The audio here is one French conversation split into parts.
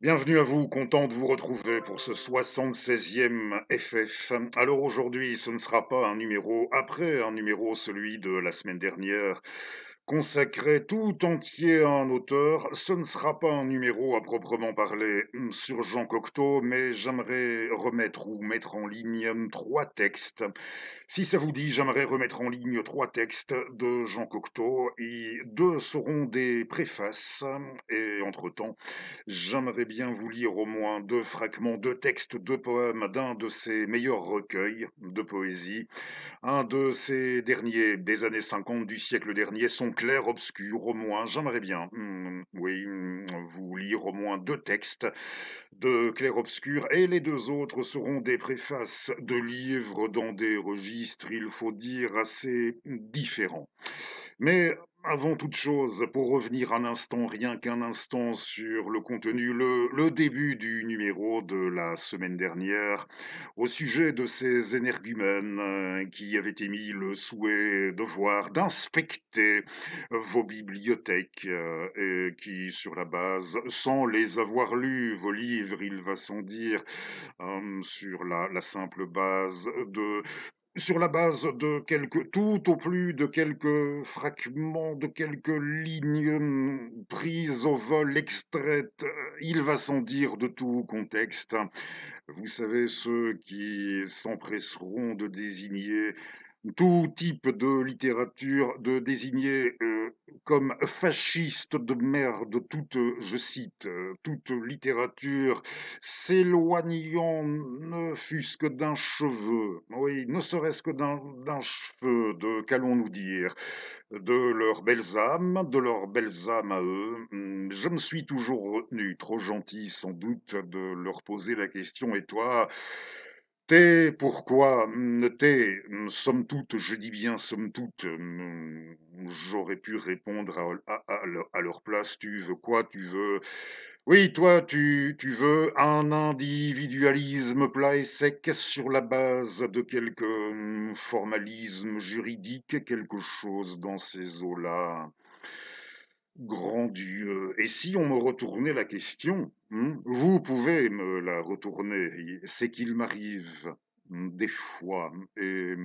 Bienvenue à vous, content de vous retrouver pour ce 76e FF. Alors aujourd'hui, ce ne sera pas un numéro après un numéro, celui de la semaine dernière, consacré tout entier à un auteur. Ce ne sera pas un numéro à proprement parler sur Jean Cocteau, mais j'aimerais remettre ou mettre en ligne trois textes. Si ça vous dit, j'aimerais remettre en ligne trois textes de Jean Cocteau et deux seront des préfaces. Et entre-temps, j'aimerais bien vous lire au moins deux fragments de textes de poèmes d'un de ses meilleurs recueils de poésie. Un de ces derniers, des années 50 du siècle dernier, sont clairs-obscurs au moins. J'aimerais bien, oui, vous lire au moins deux textes de clair-obscur, et les deux autres seront des préfaces de livres dans des registres, il faut dire, assez différents. Mais avant toute chose, pour revenir un instant, rien qu'un instant, sur le contenu, le début du numéro de la semaine dernière, au sujet de ces énergumènes qui avaient émis le souhait de voir, d'inspecter vos bibliothèques, et qui, sur la base, sans les avoir lus, vos livres, il va sans dire, sur la simple base de sur la base de quelques tout au plus de quelques fragments, de quelques lignes, prises au vol, extraites, il va sans dire de tout contexte. Vous savez, ceux qui s'empresseront de désigner tout type de littérature, de désigner comme fasciste de merde toute, je cite, toute littérature s'éloignant ne fût-ce que d'un cheveu, oui, ne serait-ce que d'un cheveu, de qu'allons-nous dire, de leurs belles âmes à eux. Je me suis toujours retenu, trop gentil sans doute, de leur poser la question: «Et toi, t'es pourquoi?» «T'es, somme toute», je dis bien somme toute, j'aurais pu répondre à leur place: «Tu veux quoi? Tu veux oui, toi, tu veux un individualisme plat et sec sur la base de quelques, formalismes juridiques, quelque chose dans ces eaux-là, grandiose. Et si on me retournait la question, vous pouvez me la retourner, c'est qu'il m'arrive, des fois, et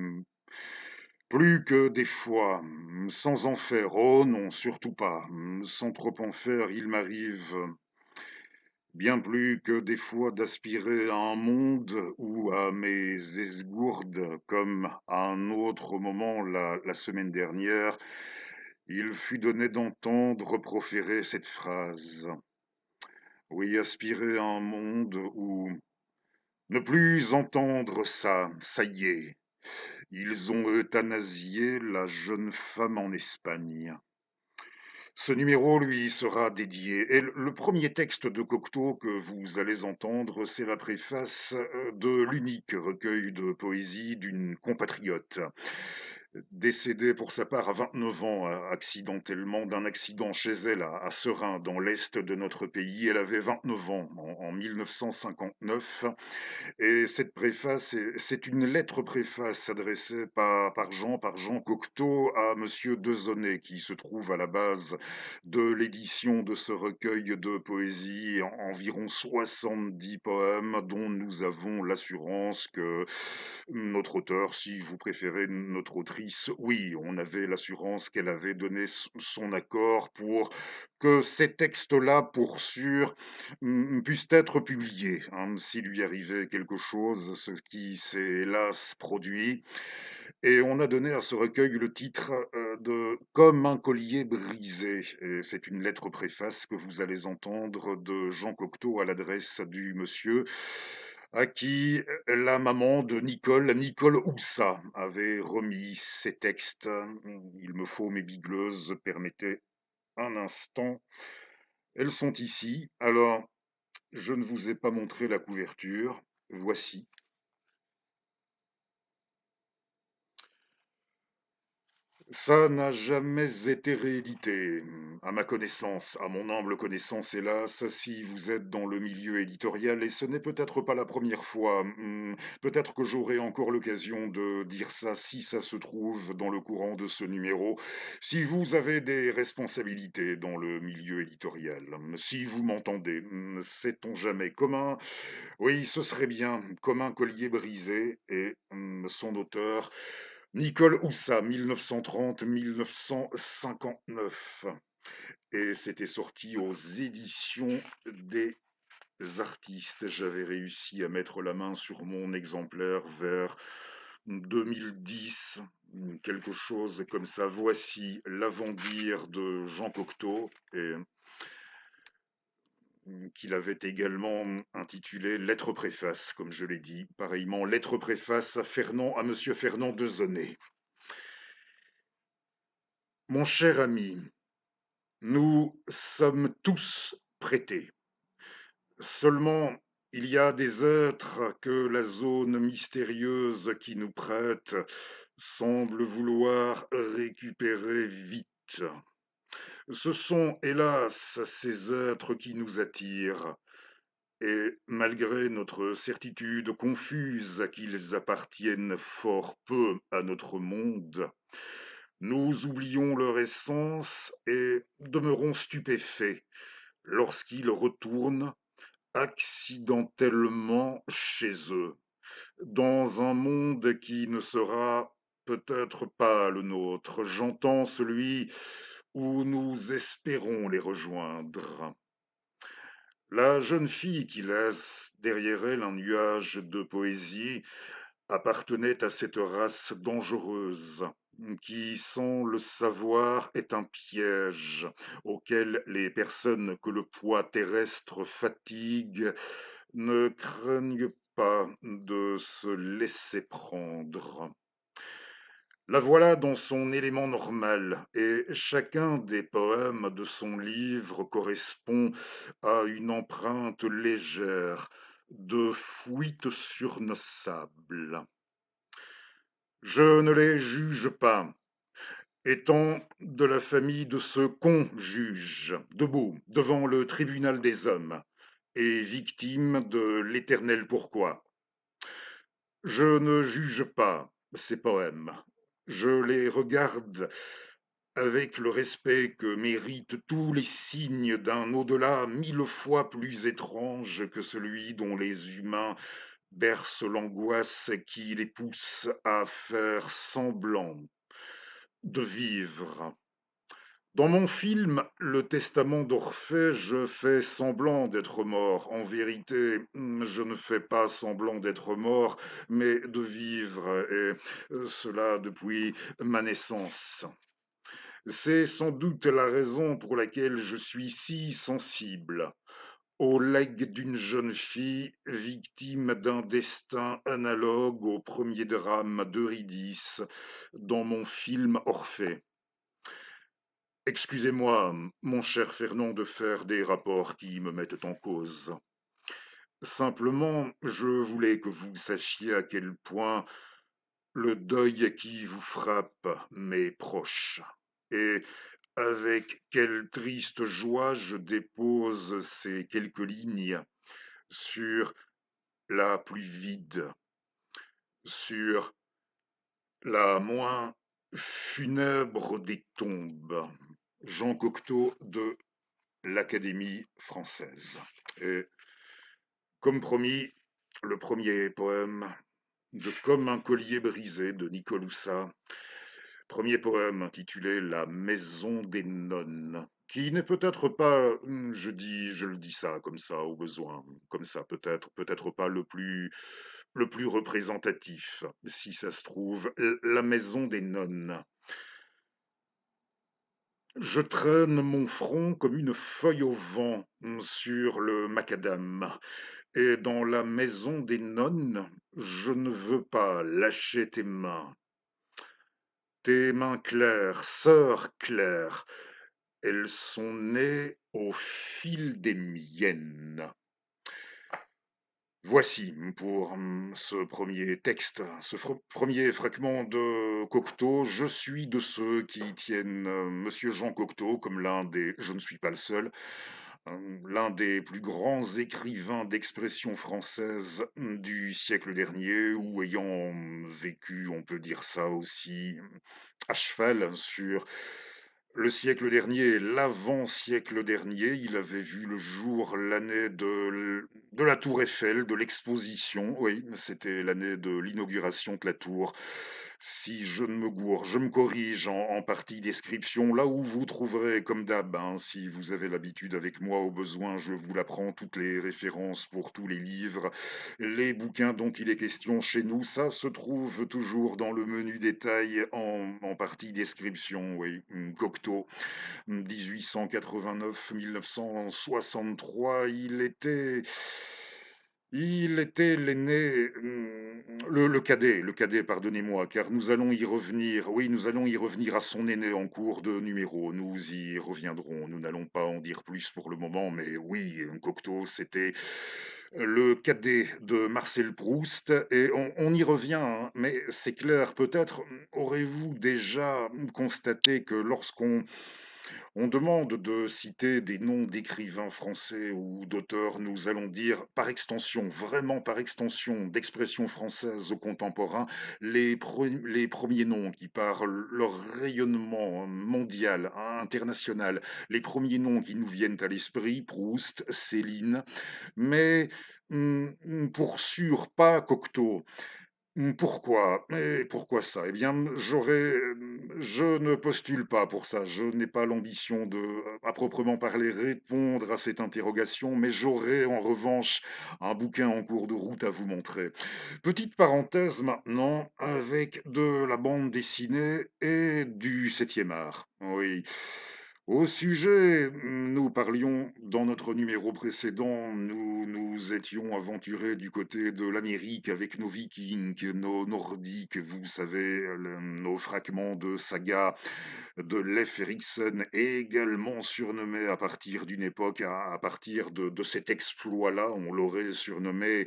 plus que des fois, sans en faire, oh non, surtout pas, sans trop en faire, il m'arrive bien plus que des fois d'aspirer à un monde où à mes esgourdes, comme à un autre moment la semaine dernière, il fut donné d'entendre proférer cette phrase. Oui, aspirer à un monde où ne plus entendre ça, ça y est, ils ont euthanasié la jeune femme en Espagne. Ce numéro lui sera dédié. Et le premier texte de Cocteau que vous allez entendre, c'est la préface de l'unique recueil de poésie d'une compatriote, décédée pour sa part à 29 ans, accidentellement, d'un accident chez elle à Serein, dans l'est de notre pays. Elle avait 29 ans en 1959. Et cette préface, c'est une lettre préface adressée par Jean Cocteau à Monsieur Dezonnet, qui se trouve à la base de l'édition de ce recueil de poésie, environ 70 poèmes dont nous avons l'assurance que notre auteur, si vous préférez notre autrice, oui, on avait l'assurance qu'elle avait donné son accord pour que ces textes-là, pour sûr, puissent être publiés, s'il lui arrivait quelque chose, ce qui s'est hélas produit. Et on a donné à ce recueil le titre de Comme un collier brisé. Et c'est une lettre préface que vous allez entendre de Jean Cocteau à l'adresse du monsieur à qui la maman de Nicole Houssat, avait remis ces textes. Il me faut mes bigleuses, permettez un instant. Elles sont ici. Alors, je ne vous ai pas montré la couverture. Voici. Ça n'a jamais été réédité, à ma connaissance, à mon humble connaissance, hélas, si vous êtes dans le milieu éditorial, et ce n'est peut-être pas la première fois. Peut-être que j'aurai encore l'occasion de dire ça, si ça se trouve, dans le courant de ce numéro. Si vous avez des responsabilités dans le milieu éditorial, si vous m'entendez, sait-on jamais, commun, oui, ce serait bien, comme un collier brisé, et son auteur, Nicole Houssa, 1930-1959. Et c'était sorti aux éditions des artistes. J'avais réussi à mettre la main sur mon exemplaire vers 2010, quelque chose comme ça. Voici l'avant-dire de Jean Cocteau, et qu'il avait également intitulé Lettre préface, comme je l'ai dit. Pareillement, Lettre préface à Monsieur Fernand Dezonnet. Mon cher ami, nous sommes tous prêtés. Seulement, il y a des êtres que la zone mystérieuse qui nous prête semble vouloir récupérer vite. Ce sont, hélas, ces êtres qui nous attirent, et malgré notre certitude confuse qu'ils appartiennent fort peu à notre monde, nous oublions leur essence et demeurons stupéfaits lorsqu'ils retournent accidentellement chez eux, dans un monde qui ne sera peut-être pas le nôtre. J'entends celui où nous espérons les rejoindre. La jeune fille qui laisse derrière elle un nuage de poésie appartenait à cette race dangereuse qui, sans le savoir, est un piège auquel les personnes que le poids terrestre fatigue ne craignent pas de se laisser prendre. La voilà dans son élément normal, et chacun des poèmes de son livre correspond à une empreinte légère de fuite sur nos sables. Je ne les juge pas, étant de la famille de ce qu'on juge, debout devant le tribunal des hommes, et victime de l'éternel pourquoi. Je ne juge pas ces poèmes. Je les regarde avec le respect que méritent tous les signes d'un au-delà 1000 fois plus étrange que celui dont les humains bercent l'angoisse qui les pousse à faire semblant de vivre. Dans mon film Le Testament d'Orphée, je fais semblant d'être mort. En vérité, je ne fais pas semblant d'être mort, mais de vivre, et cela depuis ma naissance. C'est sans doute la raison pour laquelle je suis si sensible aux legs d'une jeune fille victime d'un destin analogue au premier drame d'Eurydice dans mon film Orphée. Excusez-moi, mon cher Fernand, de faire des rapports qui me mettent en cause. Simplement, je voulais que vous sachiez à quel point le deuil qui vous frappe m'est proche, et avec quelle triste joie je dépose ces quelques lignes sur la plus vide, sur la moins funèbre des tombes. Jean Cocteau de l'Académie française. Et comme promis, le premier poème de Comme un collier brisé de Nicole Houssa, premier poème intitulé La maison des nonnes, qui n'est peut-être pas, je le dis ça comme ça au besoin, comme ça peut-être pas le plus représentatif, si ça se trouve, La maison des nonnes. Je traîne mon front comme une feuille au vent sur le macadam, et dans la maison des nonnes, je ne veux pas lâcher tes mains claires, sœur Claire, elles sont nées au fil des miennes. Voici pour ce premier texte, ce premier fragment de Cocteau. Je suis de ceux qui tiennent Monsieur Jean Cocteau comme l'un des, je ne suis pas le seul, l'un des plus grands écrivains d'expression française du siècle dernier, ou ayant vécu, on peut dire ça aussi, à cheval sur le siècle dernier et l'avant-siècle dernier. Il avait vu le jour l'année de la Tour Eiffel, de l'exposition. Oui, c'était l'année de l'inauguration de la tour. Si je ne me gourre, je me corrige en partie description, là où vous trouverez, comme d'hab, hein, si vous avez l'habitude avec moi, au besoin, je vous l'apprends, toutes les références pour tous les livres, les bouquins dont il est question chez nous, ça se trouve toujours dans le menu détail en partie description, oui. Cocteau, 1889-1963, il était l'aîné, le cadet, pardonnez-moi, car nous allons y revenir. Oui, nous allons y revenir à son aîné en cours de numéro. Nous y reviendrons. Nous n'allons pas en dire plus pour le moment, mais oui, Cocteau, c'était le cadet de Marcel Proust, et on y revient, hein, mais c'est clair, peut-être aurez-vous déjà constaté que lorsqu'on on demande de citer des noms d'écrivains français ou d'auteurs, nous allons dire par extension, vraiment par extension, d'expression française au contemporain, les premiers noms qui, par leur rayonnement mondial, international, les premiers noms qui nous viennent à l'esprit, Proust, Céline, mais pour sûr, pas Cocteau. Pourquoi? Et pourquoi ça? Eh bien, je ne postule pas pour ça. Je n'ai pas l'ambition de, à proprement parler, répondre à cette interrogation, mais j'aurai en revanche un bouquin en cours de route à vous montrer. Petite parenthèse maintenant avec de la bande dessinée et du septième art. Oui. Au sujet, nous parlions dans notre numéro précédent, nous nous étions aventurés du côté de l'Amérique avec nos Vikings, nos Nordiques, vous savez, nos fragments de saga de Leif Erikson, également surnommé à partir d'une époque, à partir de cet exploit-là, on l'aurait surnommé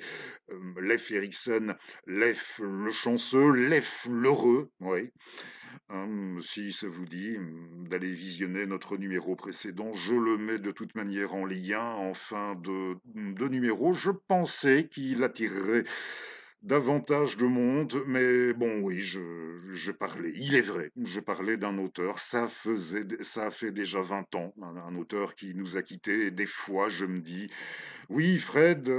Leif Erikson, Leif le chanceux, Leif l'heureux, oui. Si ça vous dit, d'aller visionner notre numéro précédent, je le mets de toute manière en lien en fin de numéro. Je pensais qu'il attirerait davantage de monde, mais bon, oui, je parlais, il est vrai, je parlais d'un auteur, ça a fait déjà 20 ans, un auteur qui nous a quittés, et des fois je me dis, oui, Fred,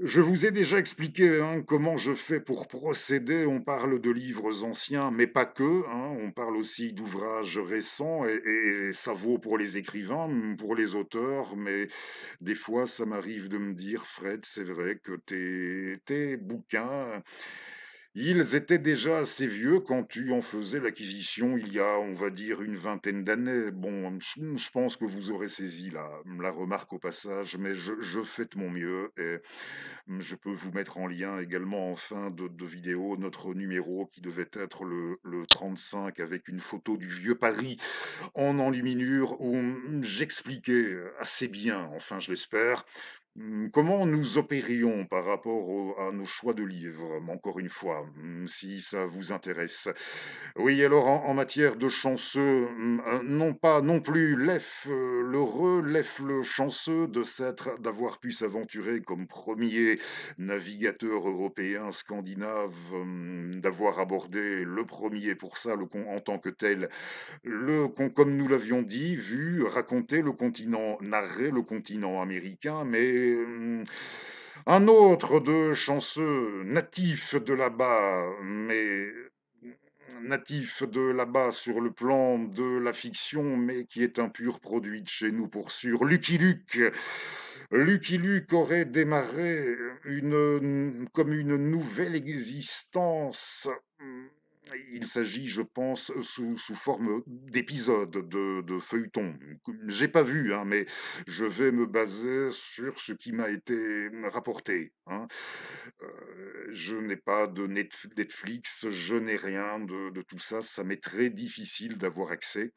je vous ai déjà expliqué, hein, comment je fais pour procéder. On parle de livres anciens, mais pas que, hein. On parle aussi d'ouvrages récents, et ça vaut pour les écrivains, pour les auteurs. Mais des fois, ça m'arrive de me dire, Fred, c'est vrai que tes bouquins, ils étaient déjà assez vieux quand tu en faisais l'acquisition il y a, on va dire, une vingtaine d'années. Bon, je pense que vous aurez saisi la remarque au passage, mais je fais de mon mieux, et je peux vous mettre en lien également en fin de vidéo notre numéro qui devait être le 35, avec une photo du vieux Paris en enluminure où j'expliquais assez bien, enfin je l'espère, comment nous opérions par rapport à nos choix de livres, encore une fois, si ça vous intéresse. Oui, alors en matière de chanceux, non pas non plus Lef l'heureux, Lef le chanceux d'avoir pu s'aventurer comme premier navigateur européen scandinave, d'avoir abordé le premier pour ça, en tant que tel, comme nous l'avions dit, vu, raconté le continent, narré le continent américain, mais un autre de chanceux, natif de là-bas, mais natif de là-bas sur le plan de la fiction, mais qui est un pur produit de chez nous pour sûr. Lucky Luke. Lucky Luke aurait démarré comme une nouvelle existence Il s'agit, je pense, sous forme d'épisodes, de feuilletons. J'ai pas vu, hein, mais je vais me baser sur ce qui m'a été rapporté, hein. Je n'ai pas de Netflix, je n'ai rien de tout ça. Ça m'est très difficile d'avoir accès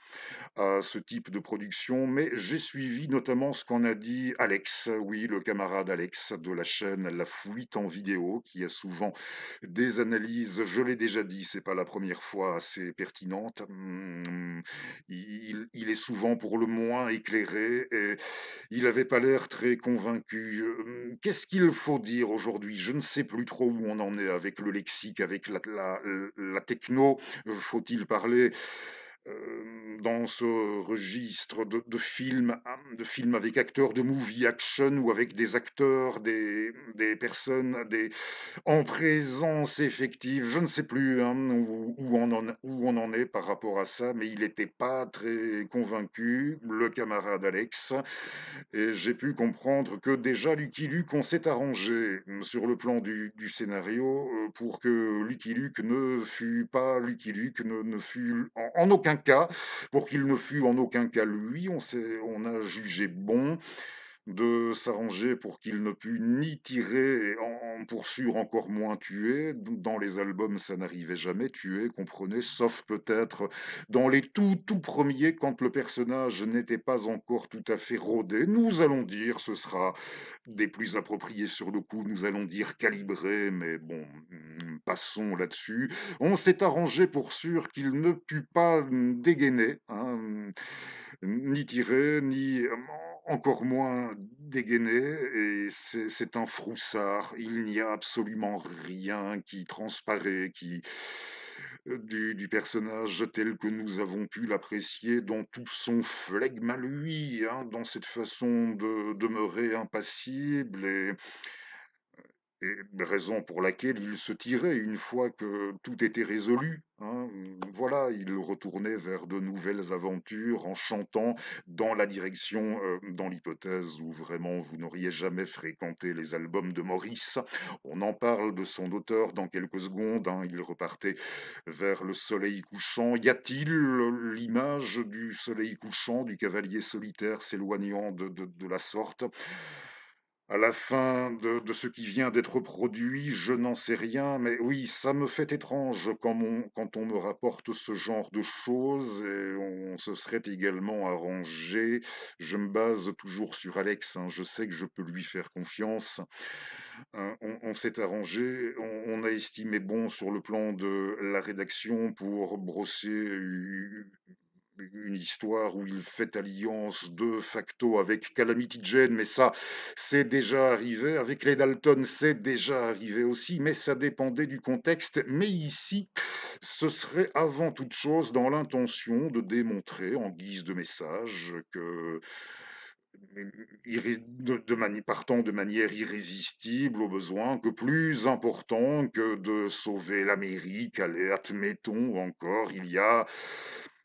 à ce type de production, mais j'ai suivi notamment ce qu'en a dit Alex, oui, le camarade Alex de la chaîne La Fuite en vidéo, qui a souvent des analyses, je l'ai déjà dit, c'est pas la première fois, assez pertinentes. Il est souvent pour le moins éclairé et il avait pas l'air très convaincu. Qu'est-ce qu'il faut dire aujourd'hui? Je ne sais plus trop où on en est avec le lexique, avec la techno. Faut-il parler dans ce registre de films avec acteurs de movie action ou avec des acteurs, des personnes, en présence effective? Je ne sais plus, hein, où on en est par rapport à ça, mais il n'était pas très convaincu, le camarade Alex. Et j'ai pu comprendre que déjà Lucky Luke, on s'est arrangé sur le plan du scénario pour que Lucky Luke ne fût pas Lucky Luke, ne fût en aucun cas, pour qu'il ne fût en aucun cas lui. On a jugé bon de s'arranger pour qu'il ne pût ni tirer, pour sûr encore moins tuer. Dans les albums, ça n'arrivait jamais, tuer, comprenez, sauf peut-être dans les tout premiers, quand le personnage n'était pas encore tout à fait rodé. Nous allons dire, ce sera des plus appropriés sur le coup, nous allons dire calibré, mais bon, passons là-dessus. On s'est arrangé pour sûr qu'il ne pût pas dégainer, hein, ni tirer, ni encore moins dégainer, et c'est un froussard. Il n'y a absolument rien qui transparaît, du personnage tel que nous avons pu l'apprécier dans tout son flegme à lui, hein, dans cette façon de demeurer impassible et raison pour laquelle il se tirait une fois que tout était résolu, hein. Voilà, il retournait vers de nouvelles aventures en chantant dans la direction, dans l'hypothèse où vraiment vous n'auriez jamais fréquenté les albums de Maurice. On en parle de son auteur dans quelques secondes, hein. Il repartait vers le soleil couchant. Y a-t-il l'image du soleil couchant, du cavalier solitaire s'éloignant de la sorte? À la fin de ce qui vient d'être produit, je n'en sais rien, mais oui, ça me fait étrange quand on me rapporte ce genre de choses et on se serait également arrangé. Je me base toujours sur Alex, hein, je sais que je peux lui faire confiance. On s'est arrangé, on a estimé bon sur le plan de la rédaction pour brosser une histoire où il fait alliance de facto avec Calamity Jane, mais ça, c'est déjà arrivé. Avec les Dalton, c'est déjà arrivé aussi, mais ça dépendait du contexte. Mais ici, ce serait avant toute chose dans l'intention de démontrer, en guise de message, que partant de manière irrésistible au besoin, que plus important que de sauver l'Amérique, allez, admettons encore, il y a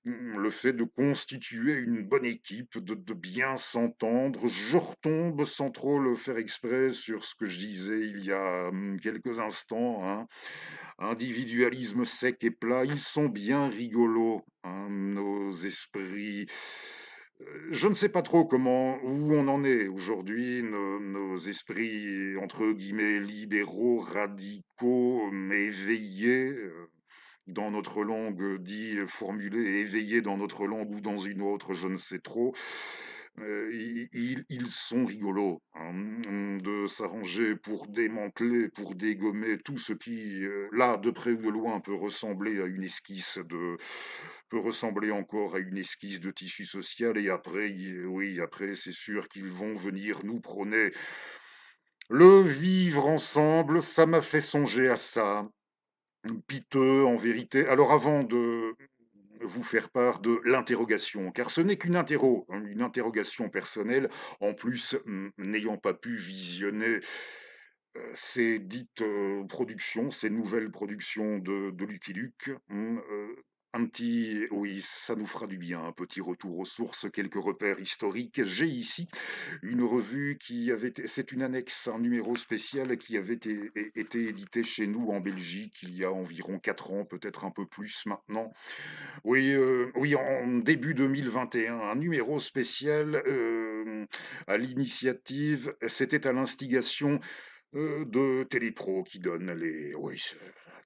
le fait de constituer une bonne équipe, de bien s'entendre. Je retombe sans trop le faire exprès sur ce que je disais il y a quelques instants, hein. Individualisme sec et plat, ils sont bien rigolos, hein, nos esprits. Je ne sais pas trop où on en est aujourd'hui, nos esprits, entre guillemets, libéraux, radicaux, mais éveillés, dans notre langue dit formulé, éveillés dans notre langue ou dans une autre, je ne sais trop. Ils sont rigolos, hein, de s'arranger pour démanteler, pour dégommer tout ce qui, là, de près ou de loin, peut ressembler encore à une esquisse de tissu social. Et après, oui, après, c'est sûr qu'ils vont venir nous prôner le vivre ensemble. Ça m'a fait songer à ça. Piteux, en vérité. Alors, avant de vous faire part de l'interrogation, car ce n'est une interrogation personnelle, en plus, n'ayant pas pu visionner ces dites productions, ces nouvelles productions de Lucky Luke, un petit oui, ça nous fera du bien, un petit retour aux sources, quelques repères historiques. J'ai ici une revue qui avait été c'est une annexe, un numéro spécial qui avait été édité chez nous en Belgique il y a environ 4 ans, peut-être un peu plus maintenant. Oui, oui, en début 2021, un numéro spécial, à l'initiative c'était à l'instigation, de Télépro qui donne les oui,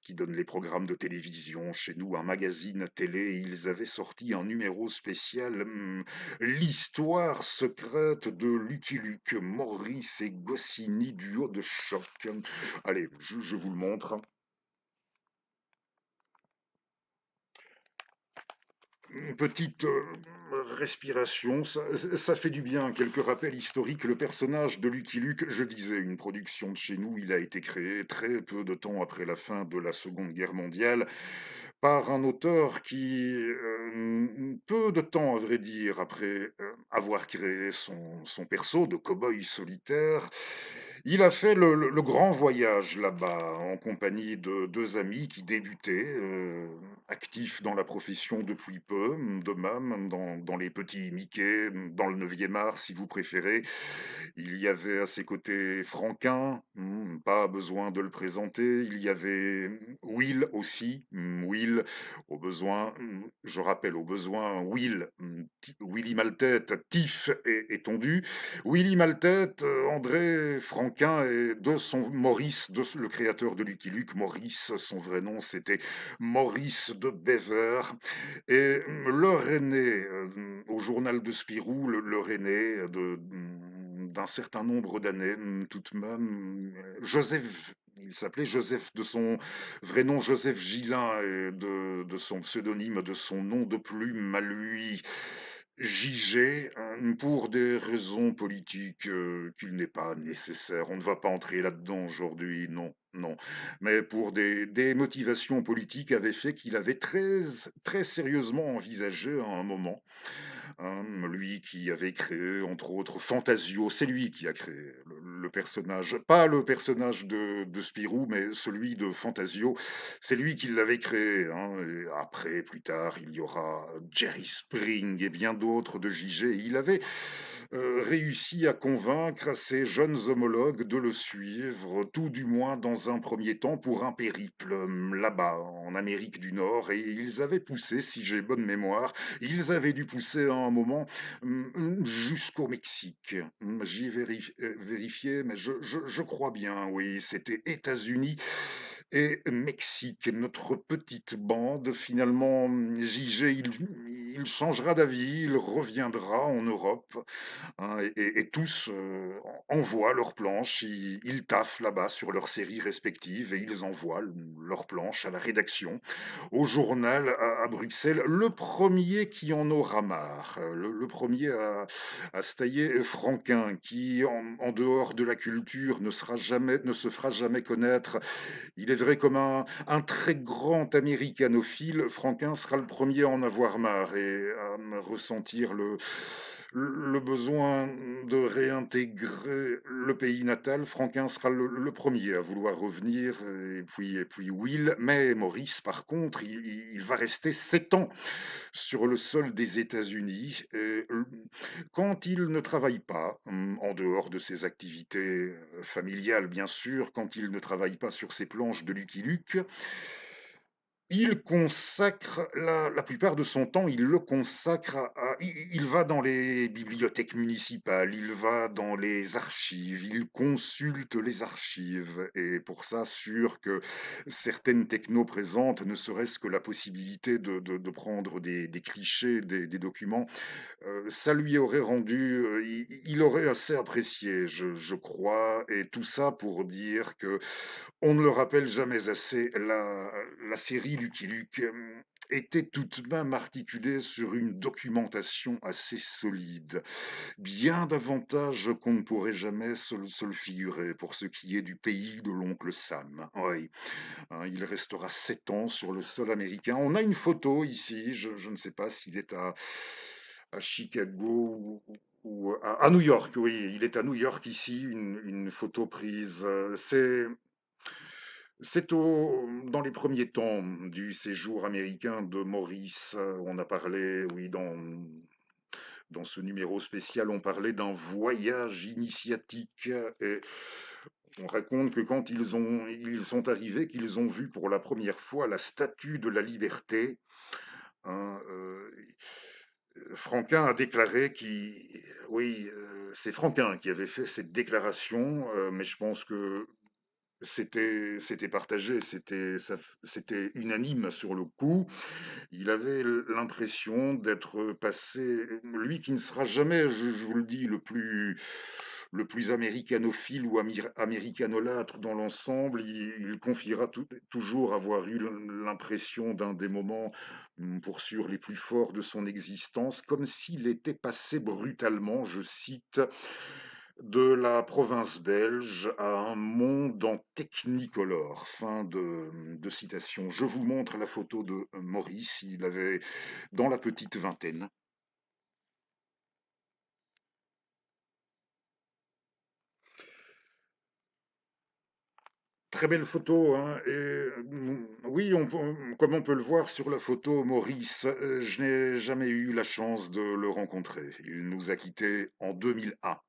qui donne les programmes de télévision chez nous, un magazine télé. Ils avaient sorti un numéro spécial, l'histoire secrète de Lucky Luke, Maurice et Goscinny, duo de choc. Allez, je vous le montre. Une petite, respiration, ça fait du bien. Quelques rappels historiques. Le personnage de Lucky Luke, je disais, une production de chez nous, il a été créé très peu de temps après la fin de la Seconde Guerre mondiale par un auteur qui, peu de temps, à vrai dire, après, avoir créé son perso de cow-boy solitaire, il a fait le grand voyage là-bas en compagnie de 2 amis qui débutaient, actifs dans la profession depuis peu, de même dans les petits Mickey, dans le 9e art si vous préférez. Il y avait à ses côtés Franquin, pas besoin de le présenter. Il y avait Will aussi, Will au besoin, je rappelle au besoin Will, Willy Maltête, Tiff et Tondu. Willy Maltête, André Franquin et de son Maurice, le créateur de Lucky Luke, Maurice, son vrai nom c'était Maurice de Bever. Et leur aîné, au journal de Spirou, leur aîné d'un certain nombre d'années, tout de même, Joseph, il s'appelait Joseph, de son vrai nom Joseph Gillin, et de son pseudonyme, de son nom de plume à lui, JG, pour des raisons politiques qu'il n'est pas nécessaire. On ne va pas entrer là-dedans aujourd'hui, non, non. Mais pour des motivations politiques, avait fait qu'il avait très, très sérieusement envisagé à un moment, lui qui avait créé, entre autres, Fantasio, c'est lui qui a créé le personnage, pas le personnage de Spirou, mais celui de Fantasio, c'est lui qui l'avait créé, hein, et après, plus tard, il y aura Jerry Spring et bien d'autres de JG. Il avait réussi à convaincre ses jeunes homologues de le suivre, tout du moins dans un premier temps, pour un périple là-bas, en Amérique du Nord, et ils avaient poussé, si j'ai bonne mémoire, ils avaient dû pousser à un moment jusqu'au Mexique. J'y ai vérifié, mais je crois bien, oui, c'était États-Unis et Mexique. Notre petite bande, finalement, JG, il changera d'avis, il reviendra en Europe, hein, et tous envoient leurs planches, ils taffent là-bas sur leurs séries respectives et ils envoient leurs planches à la rédaction, au journal à Bruxelles. Le premier qui en aura marre, le premier à se tailler Franquin, qui en dehors de la culture ne se fera jamais connaître. Il est vrai comme un très grand américanophile, Franquin sera le premier à en avoir marre et à ressentir le besoin de réintégrer le pays natal. Franquin sera le premier à vouloir revenir, et puis Will. Mais Maurice, par contre, il va rester 7 ans sur le sol des États-Unis. Et quand il ne travaille pas, en dehors de ses activités familiales, bien sûr, quand il ne travaille pas sur ses planches de Lucky Luke, il consacre la plupart de son temps, il le consacre à il va dans les bibliothèques municipales, il va dans les archives, il consulte les archives et pour ça, sûr que certaines technos présentes, ne serait-ce que la possibilité de prendre des clichés, des documents, ça lui aurait rendu, il aurait assez apprécié, je crois, et tout ça pour dire que on ne le rappelle jamais assez, la série Lucky Luke, était tout de même articulée sur une documentation assez solide. Bien davantage qu'on ne pourrait jamais se le figurer pour ce qui est du pays de l'oncle Sam. Oui, hein, il restera 7 ans sur le sol américain. On a une photo ici, je ne sais pas s'il est à Chicago ou à New York, oui, il est à New York ici, une photo prise, c'est C'est dans les premiers temps du séjour américain de Maurice. On a parlé, oui, dans ce numéro spécial, on parlait d'un voyage initiatique. Et on raconte que quand ils sont arrivés, qu'ils ont vu pour la première fois la statue de la liberté, hein, Franquin a déclaré qu'il... Oui, c'est Franquin qui avait fait cette déclaration, mais je pense que c'était partagé, c'était unanime sur le coup. Il avait l'impression d'être passé, lui qui ne sera jamais, je vous le dis, le plus américanophile ou américanolâtre dans l'ensemble, il confiera toujours avoir eu l'impression d'un des moments, pour sûr, les plus forts de son existence, comme s'il était passé brutalement, je cite, de la province belge à un monde en technicolore. Fin de citation. Je vous montre la photo de Maurice. Il avait dans la petite vingtaine. Très belle photo, hein. Et oui, comme on peut le voir sur la photo, Maurice, je n'ai jamais eu la chance de le rencontrer. Il nous a quittés en 2001.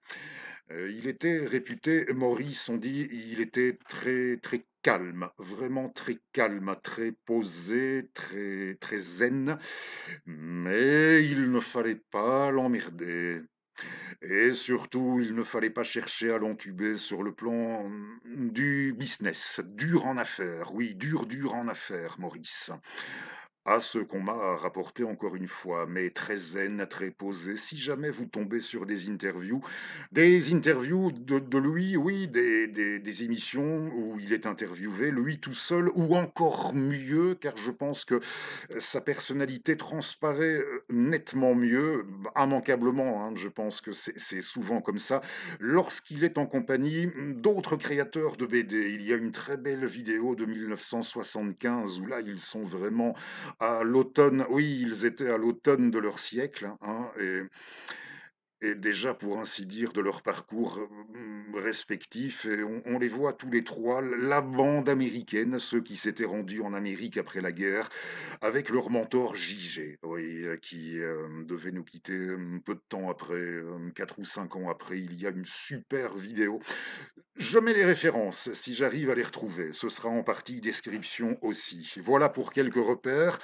Il était réputé, Maurice, on dit, il était très, très calme, vraiment très calme, très posé, très, très zen, mais il ne fallait pas l'emmerder. Et surtout, il ne fallait pas chercher à l'entuber sur le plan du business, dur en affaires, oui, dur, dur en affaires, Maurice. À ce qu'on m'a rapporté encore une fois, mais très zen, très posé. Si jamais vous tombez sur des interviews de lui, oui, des émissions où il est interviewé, lui tout seul, ou encore mieux, car je pense que sa personnalité transparaît nettement mieux, immanquablement, hein, je pense que c'est souvent comme ça, lorsqu'il est en compagnie d'autres créateurs de BD. Il y a une très belle vidéo de 1975 où là, ils sont vraiment à l'automne, oui, ils étaient à l'automne de leur siècle, hein, et déjà, pour ainsi dire, de leur parcours respectif. Et on les voit tous les trois, la bande américaine, ceux qui s'étaient rendus en Amérique après la guerre, avec leur mentor JG, oui, qui devait nous quitter peu de temps après, 4 ou 5 ans après. Il y a une super vidéo. Je mets les références, si j'arrive à les retrouver. Ce sera en partie description aussi. Voilà pour quelques repères.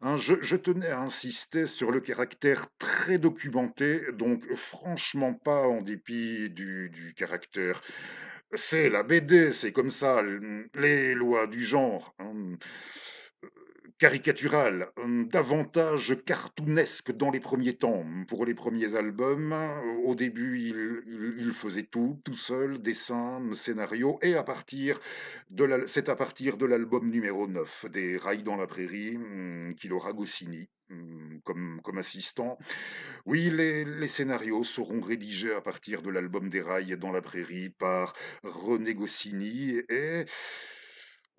Hein, je tenais à insister sur le caractère très documenté, donc franchement pas en dépit du caractère. C'est la BD, c'est comme ça, les lois du genre. Hein, caricatural, davantage cartoonesque dans les premiers temps. Pour les premiers albums, au début, il faisait tout seul, dessin, scénario, et c'est à partir de l'album numéro 9 des Rails dans la prairie, qu'il aura Goscinny comme assistant. Oui, les scénarios seront rédigés à partir de l'album des Rails dans la prairie par René Goscinny, et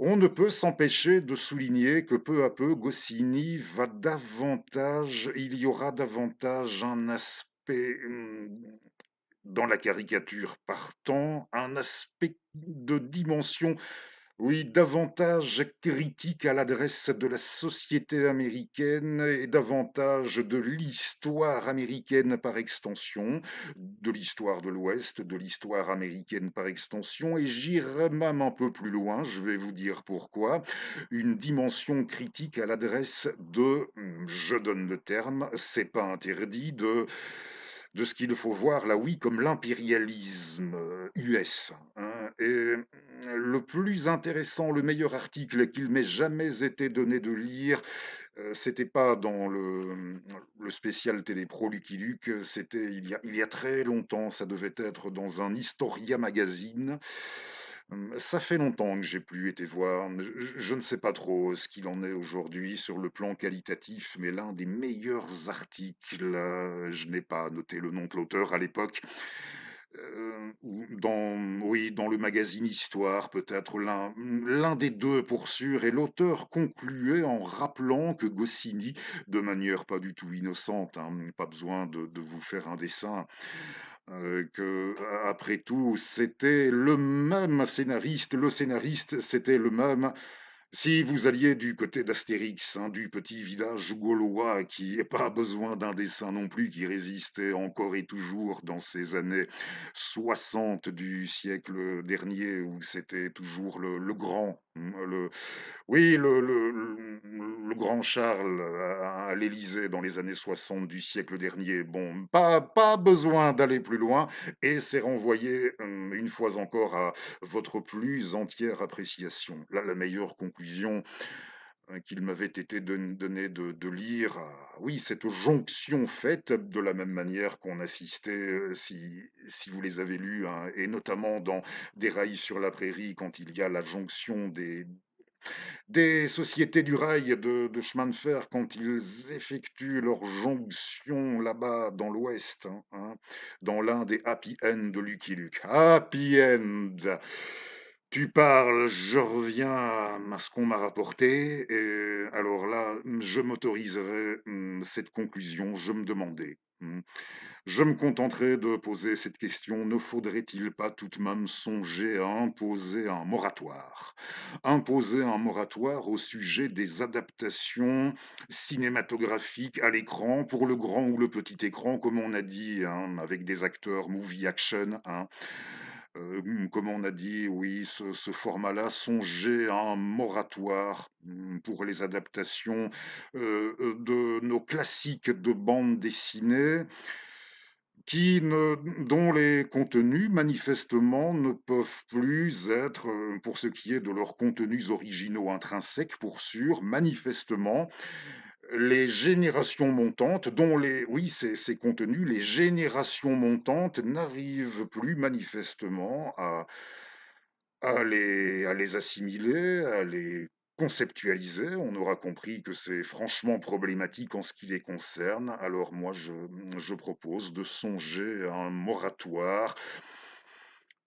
on ne peut s'empêcher de souligner que peu à peu, Goscinny va davantage, il y aura davantage un aspect dans la caricature partant, un aspect de dimension, oui, davantage critique à l'adresse de la société américaine et davantage de l'histoire américaine par extension, de l'histoire de l'Ouest, de l'histoire américaine par extension, et j'irai même un peu plus loin, je vais vous dire pourquoi, une dimension critique à l'adresse de, je donne le terme, c'est pas interdit, de ce qu'il faut voir là, oui, comme l'impérialisme US, hein. Et le plus intéressant, le meilleur article qu'il m'ait jamais été donné de lire, c'était pas dans le spécial Télépro Lucky Luke, c'était il y a très longtemps, ça devait être dans un Historia Magazine. Ça fait longtemps que j'ai plus été voir. Je ne sais pas trop ce qu'il en est aujourd'hui sur le plan qualitatif, mais l'un des meilleurs articles, je n'ai pas noté le nom de l'auteur à l'époque, oui, dans le magazine Histoire, peut-être l'un des deux pour sûr, et l'auteur concluait en rappelant que Goscinny, de manière pas du tout innocente, hein, pas besoin de vous faire un dessin, que, après tout, c'était le même scénariste, le scénariste, c'était le même. Si vous alliez du côté d'Astérix, hein, du petit village gaulois qui n'a pas besoin d'un dessin non plus, qui résistait encore et toujours dans ces années 60 du siècle dernier, où c'était toujours le grand, oui, le grand Charles à l'Élysée dans les années 60 du siècle dernier. Bon, pas besoin d'aller plus loin, et c'est renvoyé, une fois encore à votre plus entière appréciation. Là, la meilleure conclusion, qu'il m'avait été donnée de lire, oui, cette jonction faite de la même manière qu'on assistait, si vous les avez lus, hein, et notamment dans Des rails sur la prairie, quand il y a la jonction des sociétés du rail de chemin de fer, quand ils effectuent leur jonction là-bas dans l'Ouest, hein, dans l'un des Happy End de Lucky Luke. Happy End! Tu parles, je reviens à ce qu'on m'a rapporté, et alors là, je m'autoriserai, cette conclusion. Je me demandais, je me contenterai de poser cette question: ne faudrait-il pas tout de même songer à imposer un moratoire? Imposer un moratoire au sujet des adaptations cinématographiques à l'écran, pour le grand ou le petit écran, comme on a dit, hein, avec des acteurs movie action, hein. Comme on a dit, oui, ce format-là, songer à un moratoire, pour les adaptations, de nos classiques de bande dessinée, dont les contenus manifestement ne peuvent plus être, pour ce qui est de leurs contenus originaux intrinsèques pour sûr, manifestement, les générations montantes dont les oui, ces contenus, les générations montantes n'arrivent plus manifestement à les assimiler, à les conceptualiser. On aura compris que c'est franchement problématique en ce qui les concerne. Alors moi, je propose de songer à un moratoire.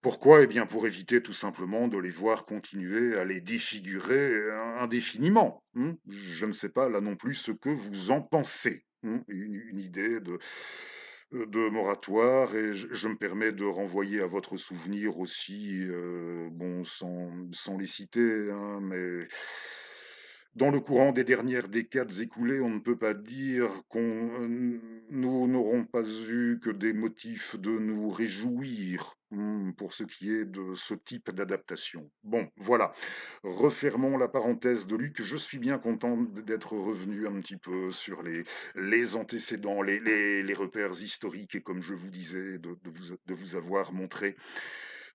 Pourquoi? Eh bien, pour éviter tout simplement de les voir continuer à les défigurer, indéfiniment, Je ne sais pas là non plus ce que vous en pensez, Une idée de moratoire, et je me permets de renvoyer à votre souvenir aussi, bon, sans les citer, hein, mais dans le courant des dernières décades écoulées, on ne peut pas dire nous n'aurons pas eu que des motifs de nous réjouir, pour ce qui est de ce type d'adaptation. Bon, voilà, refermons la parenthèse de Luc. Je suis bien content d'être revenu un petit peu sur les antécédents, les repères historiques, et comme je vous disais, de vous avoir montré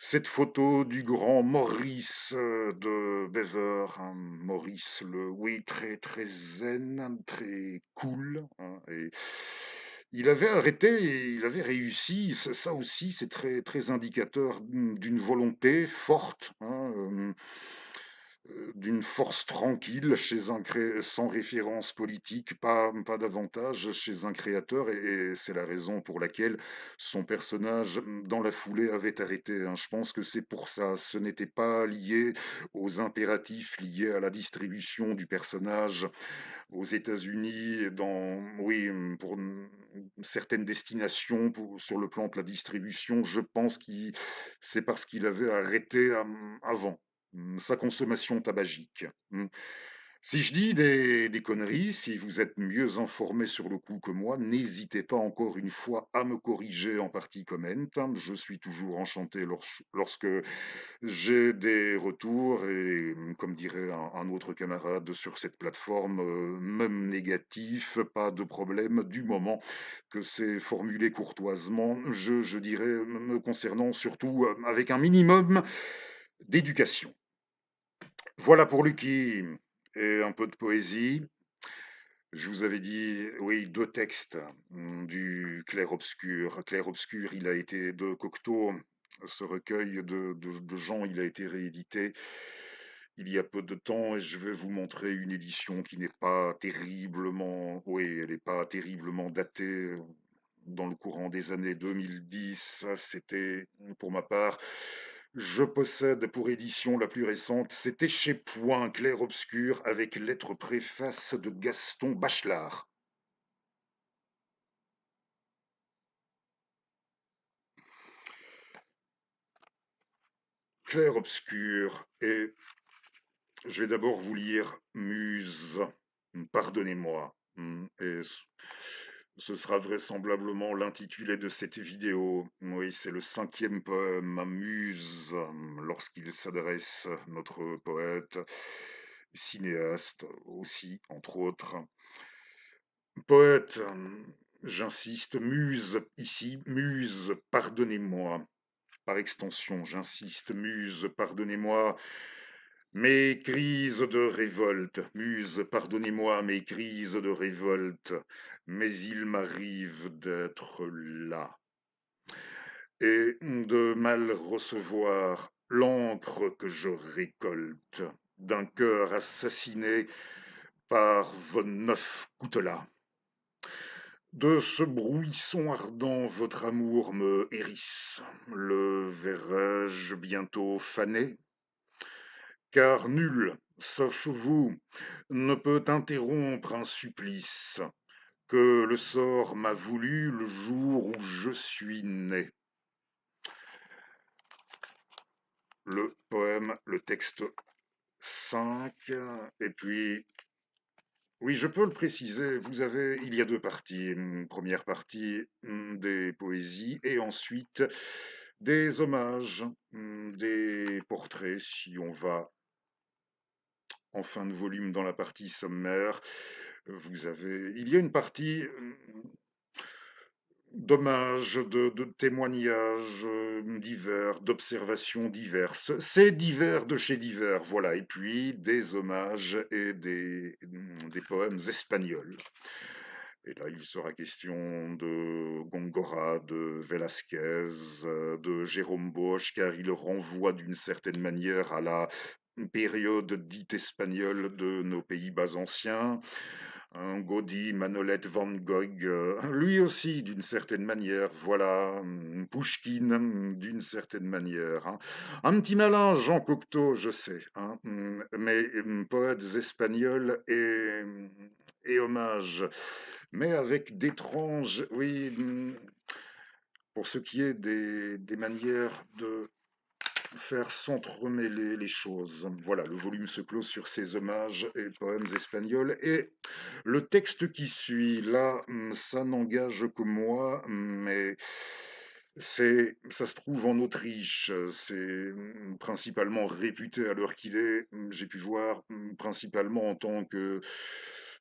cette photo du grand Maurice, de Bever, hein, Maurice oui, très, très zen, très cool, hein, et il avait arrêté et il avait réussi. Ça aussi, c'est très, très indicateur, d'une volonté forte, hein, d'une force tranquille chez sans référence politique, pas davantage chez un créateur, et c'est la raison pour laquelle son personnage, dans la foulée, avait arrêté, hein. Je pense que c'est pour ça. Ce n'était pas lié aux impératifs liés à la distribution du personnage aux États-Unis, oui, pour, certaines destinations, sur le plan de la distribution. Je pense c'est parce qu'il avait arrêté, avant, sa consommation tabagique. Si je dis des conneries, si vous êtes mieux informé sur le coup que moi, n'hésitez pas encore une fois à me corriger en partie comment. Je suis toujours enchanté lorsque j'ai des retours, et, comme dirait un autre camarade sur cette plateforme, même négatif, pas de problème, du moment que c'est formulé courtoisement, je dirais, me concernant, surtout, avec un minimum d'éducation. Voilà pour Lucky, et un peu de poésie. Je vous avais dit, oui, 2 textes, du clair-obscur. Clair-obscur, il a été de Cocteau, ce recueil de Jean, il a été réédité il y a peu de temps, et je vais vous montrer une édition qui n'est pas terriblement, oui, elle n'est pas terriblement datée, dans le courant des années 2010. Ça, c'était, pour ma part, je possède pour édition la plus récente, c'était chez Point, clair-obscur, avec lettre préface de Gaston Bachelard. clair-obscur et je vais d'abord vous lire Muse. Pardonnez-moi. Et ce sera vraisemblablement l'intitulé de cette vidéo. Oui, c'est le 5e poème à Muse, lorsqu'il s'adresse, notre poète, cinéaste aussi, entre autres. Poète, j'insiste, Muse, ici, Muse, pardonnez-moi. Par extension, j'insiste, Muse, pardonnez-moi mes crises de révolte. Muse, pardonnez-moi mes crises de révolte, mais il m'arrive d'être là et de mal recevoir l'encre que je récolte d'un cœur assassiné par vos 9 coutelas. De ce bruisson ardent, votre amour me hérisse. Le verrai-je bientôt fané? Car nul, sauf vous, ne peut interrompre un supplice que le sort m'a voulu le jour où je suis né. Le poème, le texte 5, et puis, oui, je peux le préciser, il y a 2 parties. Une première partie, des poésies, et ensuite des hommages, des portraits, si on va en fin de volume dans la partie sommaire. Il y a une partie d'hommages, de témoignages divers, d'observations diverses. C'est divers de chez divers, voilà. Et puis des hommages et des poèmes espagnols. Et là, il sera question de Góngora, de Velázquez, de Jérôme Bosch, car il renvoie d'une certaine manière à la période dite espagnole de nos Pays-Bas anciens. Gaudí, Manolette, Van Gogh, lui aussi d'une certaine manière, voilà, Pouchkine d'une certaine manière, hein. Un petit malin, Jean Cocteau, je sais, hein, mais poètes espagnols et hommages, mais avec d'étranges, oui, pour ce qui est des manières de faire s'entremêler les choses. Voilà, le volume se clôt sur ces hommages et poèmes espagnols. Et le texte qui suit, là, ça n'engage que moi, mais ça se trouve en Autriche. C'est principalement réputé à l'heure qu'il est. J'ai pu voir principalement en tant que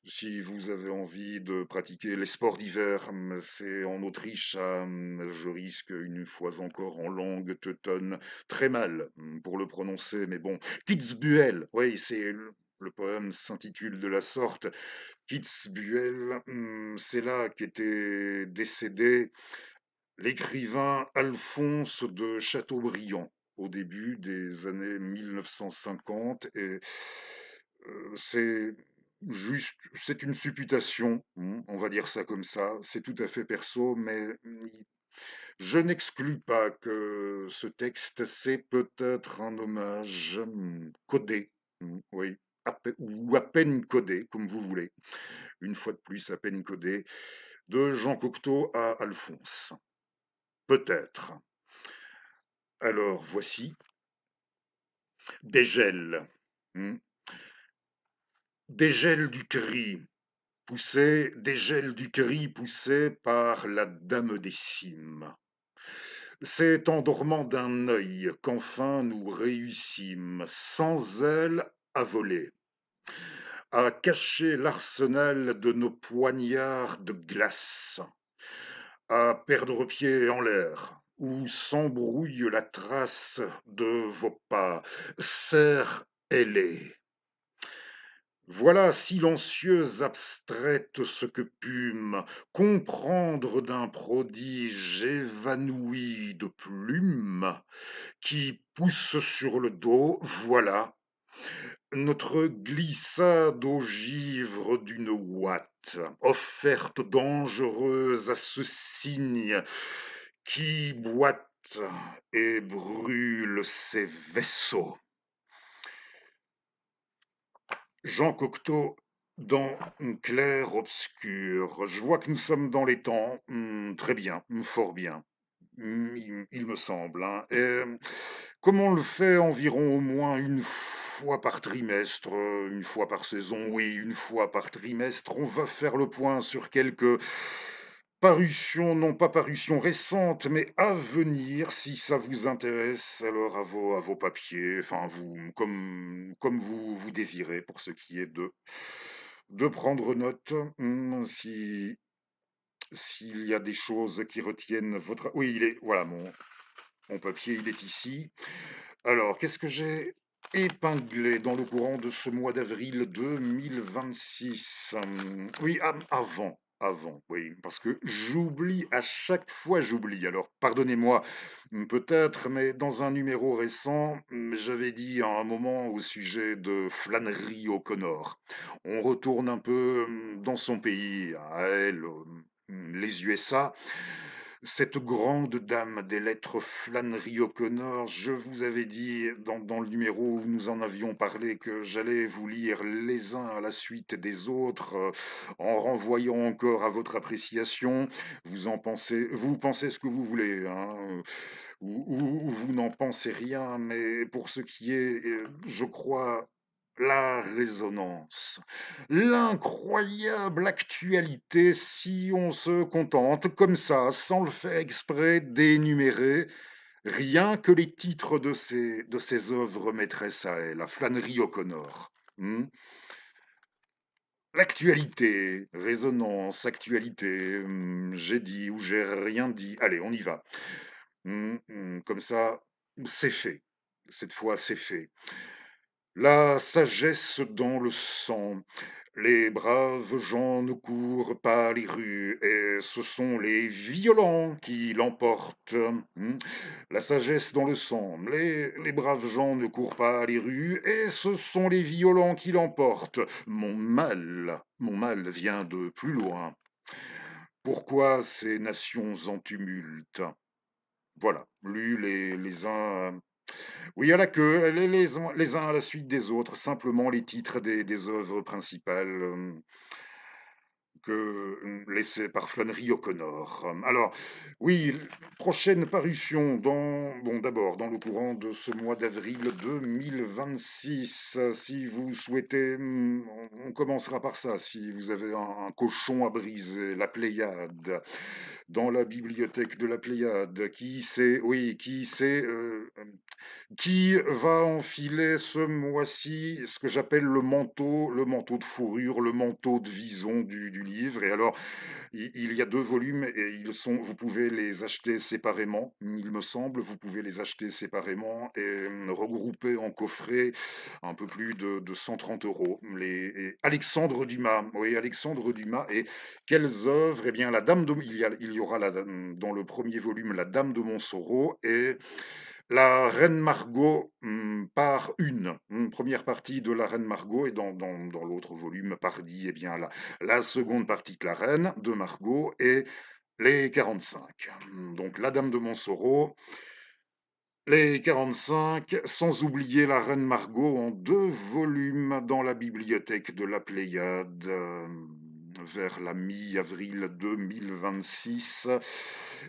si vous avez envie de pratiquer les sports d'hiver, c'est en Autriche, je risque une fois encore en langue teutonne très mal pour le prononcer, mais bon, Kitzbühel, oui, le poème s'intitule de la sorte. Kitzbühel, c'est là qu'était décédé l'écrivain Alphonse de Chateaubriand au début des années 1950 et c'est c'est une supputation, on va dire ça comme ça, c'est tout à fait perso, mais je n'exclus pas que ce texte, c'est peut-être un hommage codé, oui, ou à peine codé, comme vous voulez, une fois de plus à peine codé, de Jean Cocteau à Alphonse. Peut-être. Alors voici Dégel. hmm, Dégel du cri, dégel du cri poussé par la dame des cimes. C'est en dormant d'un œil qu'enfin nous réussîmes, sans elle, à voler, à cacher l'arsenal de nos poignards de glace, à perdre pied en l'air, où s'embrouille la trace de vos pas, serre ailée. Voilà silencieuse, abstraite, ce que pûmes comprendre d'un prodige évanoui de plumes qui pousse sur le dos, voilà notre glissade au givre d'une ouate, offerte dangereuse à ce cygne qui boite et brûle ses vaisseaux. Jean Cocteau dans Clair-Obscur. Je vois que nous sommes dans les temps. Très bien, fort bien. Il me semble, hein. comme on le fait environ au moins une fois par trimestre, 1 fois par saison, oui, 1 fois par trimestre, on va faire le point sur quelques parutions, non pas parutions récentes, mais à venir, si ça vous intéresse, alors à vos papiers, enfin vous comme vous désirez pour ce qui est de prendre note, si s'il y a des choses qui retiennent votre oui, il est voilà mon papier, il est ici. Alors, qu'est-ce que j'ai épinglé dans le courant de ce mois d'avril 2026? Oui, avant, oui, parce que j'oublie, à chaque fois j'oublie. Alors, pardonnez-moi, peut-être, mais dans un numéro récent, j'avais dit à un moment au sujet de Flannery O'Connor. On retourne un peu dans son pays, à elle, les USA. Cette grande dame des lettres Flannery O'Connor, je vous avais dit dans le numéro où nous en avions parlé que j'allais vous lire les uns à la suite des autres, en renvoyant encore à votre appréciation. Vous pensez ce que vous voulez, hein, ou vous n'en pensez rien, mais pour ce qui est, je crois, la résonance, l'incroyable actualité, si on se contente comme ça, sans le faire exprès, d'énumérer rien que les titres de ces œuvres maîtresses à elle, à Flannery O'Connor. Mmh. L'actualité, résonance, actualité, j'ai dit ou j'ai rien dit. Allez, on y va. Comme ça, c'est fait. Cette fois, c'est fait. La sagesse dans le sang. Les braves gens ne courent pas les rues et ce sont les violents qui l'emportent. La sagesse dans le sang. Les braves gens ne courent pas les rues et ce sont les violents qui l'emportent. Mon mal vient de plus loin. Pourquoi ces nations en tumulte? Voilà, lu les uns oui, à la queue, les uns à la suite des autres, simplement les titres des œuvres principales, laissées par Flannery O'Connor. Alors, oui, prochaine parution d'abord, dans le courant de ce mois d'avril 2026, si vous souhaitez, on commencera par ça, si vous avez un cochon à briser, la Pléiade, dans la bibliothèque de la Pléiade, qui va enfiler ce mois-ci ce que j'appelle le manteau de fourrure, le manteau de vison du livre. Et alors, il y a 2 volumes et vous pouvez les acheter séparément, il me semble. Vous pouvez les acheter séparément et regroupés en coffret, un peu plus de 130 €. Alexandre Dumas, oui, Alexandre Dumas. Et quelles œuvres? Eh bien, la dame de il y aura dans le premier volume, La Dame de Montsoreau et la Reine Margot, part 1, 1 partie de la Reine Margot. Et dans l'autre volume, partie, eh bien, la seconde partie de la Reine, de Margot et les 45. Donc la Dame de Montsoreau, les 45, sans oublier la Reine Margot en 2 volumes dans la bibliothèque de la Pléiade, vers la mi-avril 2026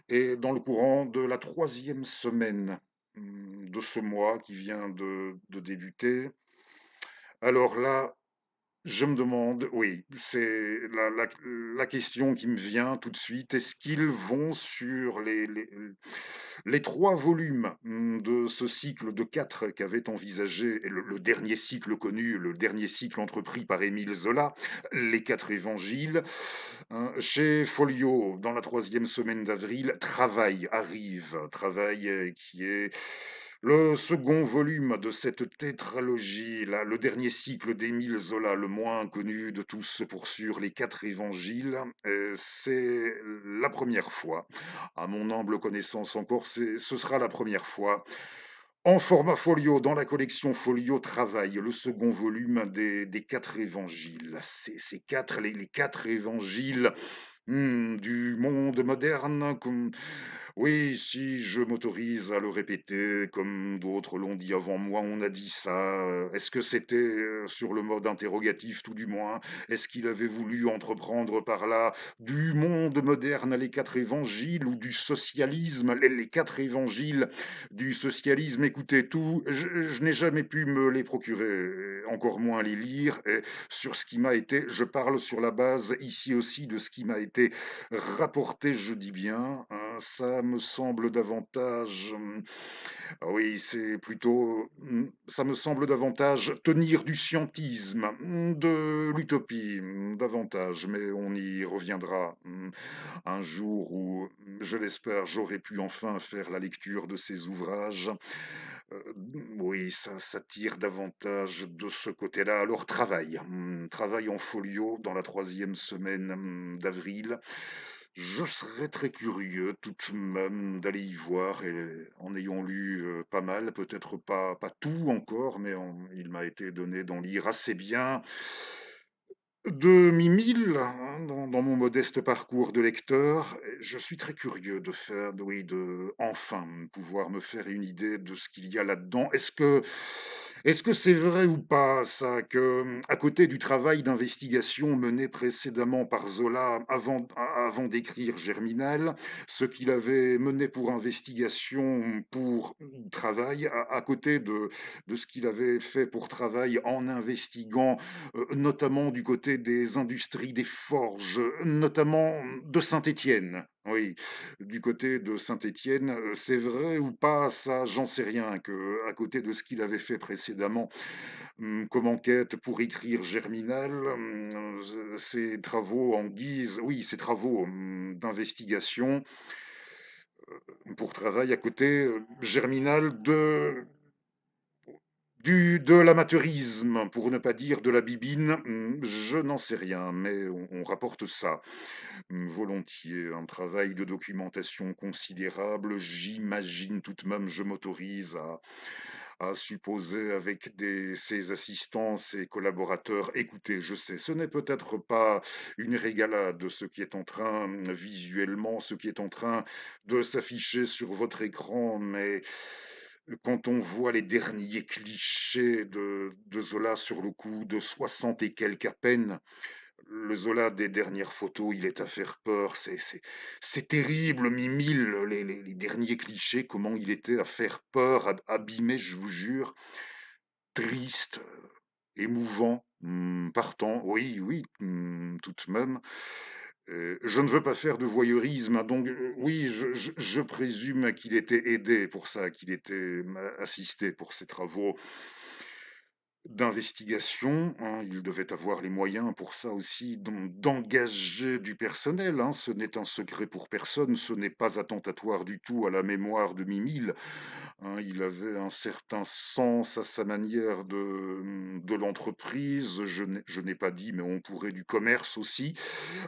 et dans le courant de la 3e semaine, de ce mois qui vient de débuter. Alors là, je me demande, oui, c'est la question qui me vient tout de suite. Est-ce qu'ils vont sur les 3 volumes, de ce cycle de 4 qu'avait envisagé et le dernier cycle connu, le dernier cycle entrepris par Émile Zola, les 4 évangiles, hein, chez Folio, dans la 3e semaine d'avril, Travail arrive. Travail, qui est le second volume de cette tétralogie, là, le dernier cycle d'Émile Zola, le moins connu de tous pour sûr, les 4 évangiles. C'est la première fois, à mon humble connaissance encore, ce sera la première fois, en format folio, dans la collection Folio Travail, le second volume des 4 évangiles. Ces 4, les 4 évangiles du monde moderne, Oui, si je m'autorise à le répéter, comme d'autres l'ont dit avant moi, on a dit ça. Est-ce que c'était sur le mode interrogatif, tout du moins? Est-ce qu'il avait voulu entreprendre par là du monde moderne, les quatre évangiles, ou du socialisme, les quatre évangiles du socialisme? Écoutez, tout, je n'ai jamais pu me les procurer, encore moins les lire. Et sur ce qui m'a été, je parle sur la base ici aussi de ce qui m'a été rapporté, je dis bien, ça me semble davantage, oui, c'est plutôt, ça me semble davantage tenir du scientisme, de l'utopie, davantage, mais on y reviendra, un jour où, je l'espère, j'aurai pu enfin faire la lecture de ces ouvrages. Oui, ça tire davantage de ce côté-là. Alors travail, travail en folio dans la troisième semaine, d'avril. Je serais très curieux tout de même d'aller y voir, et en ayant lu, pas mal, peut-être pas tout encore, mais il m'a été donné d'en lire assez bien. De mi-mille, hein, dans mon modeste parcours de lecteur, je suis très curieux de faire, oui, de enfin pouvoir me faire une idée de ce qu'il y a là-dedans. Est-ce que c'est vrai ou pas ça que, à côté du travail d'investigation mené précédemment par Zola avant d'écrire Germinal, ce qu'il avait mené pour investigation, pour travail, à côté de ce qu'il avait fait pour travail en investiguant, notamment du côté des industries des forges, notamment de Saint-Étienne. Oui, du côté de Saint-Étienne, c'est vrai ou pas, ça, j'en sais rien, que à côté de ce qu'il avait fait précédemment, comme enquête pour écrire Germinal, ses travaux en guise, oui, ses travaux, d'investigation, pour travail à côté, Germinal, de l'amateurisme, pour ne pas dire de la bibine, je n'en sais rien, mais on rapporte ça, volontiers. Un travail de documentation considérable, j'imagine tout de même, je m'autorise à supposer avec ses assistants, ses collaborateurs. Écoutez, je sais, ce n'est peut-être pas une régalade ce qui est en train, visuellement, ce qui est en train de s'afficher sur votre écran, mais quand on voit les derniers clichés de Zola sur le coup de 60 et quelques à peine, le Zola des dernières photos, il est à faire peur. C'est terrible, Mimile, les derniers clichés, comment il était à faire peur, abîmé, je vous jure, triste, émouvant, partant. Oui, oui, tout de même. Je ne veux pas faire de voyeurisme, hein, donc oui, je présume qu'il était aidé pour ça, qu'il était assisté pour ses travaux d'investigation, hein. Il devait avoir les moyens pour ça aussi, d'engager du personnel, hein. Ce n'est un secret pour personne, ce n'est pas attentatoire du tout à la mémoire de Mimile, hein. Il avait un certain sens à sa manière de l'entreprise. Je n'ai pas dit, mais on pourrait du commerce aussi,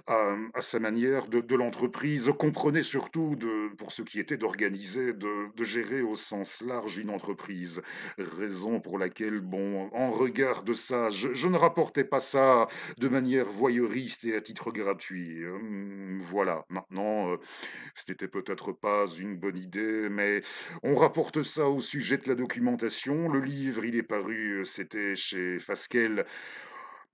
à sa manière de l'entreprise, comprenait surtout pour ce qui était d'organiser, de gérer au sens large une entreprise. Raison pour laquelle, bon, en regard de ça, je ne rapportais pas ça de manière voyeuriste et à titre gratuit. Voilà. Maintenant, ce n'était peut-être pas une bonne idée, mais on rapporte ça au sujet de la documentation. Le livre, il est paru, c'était chez Fasquelle,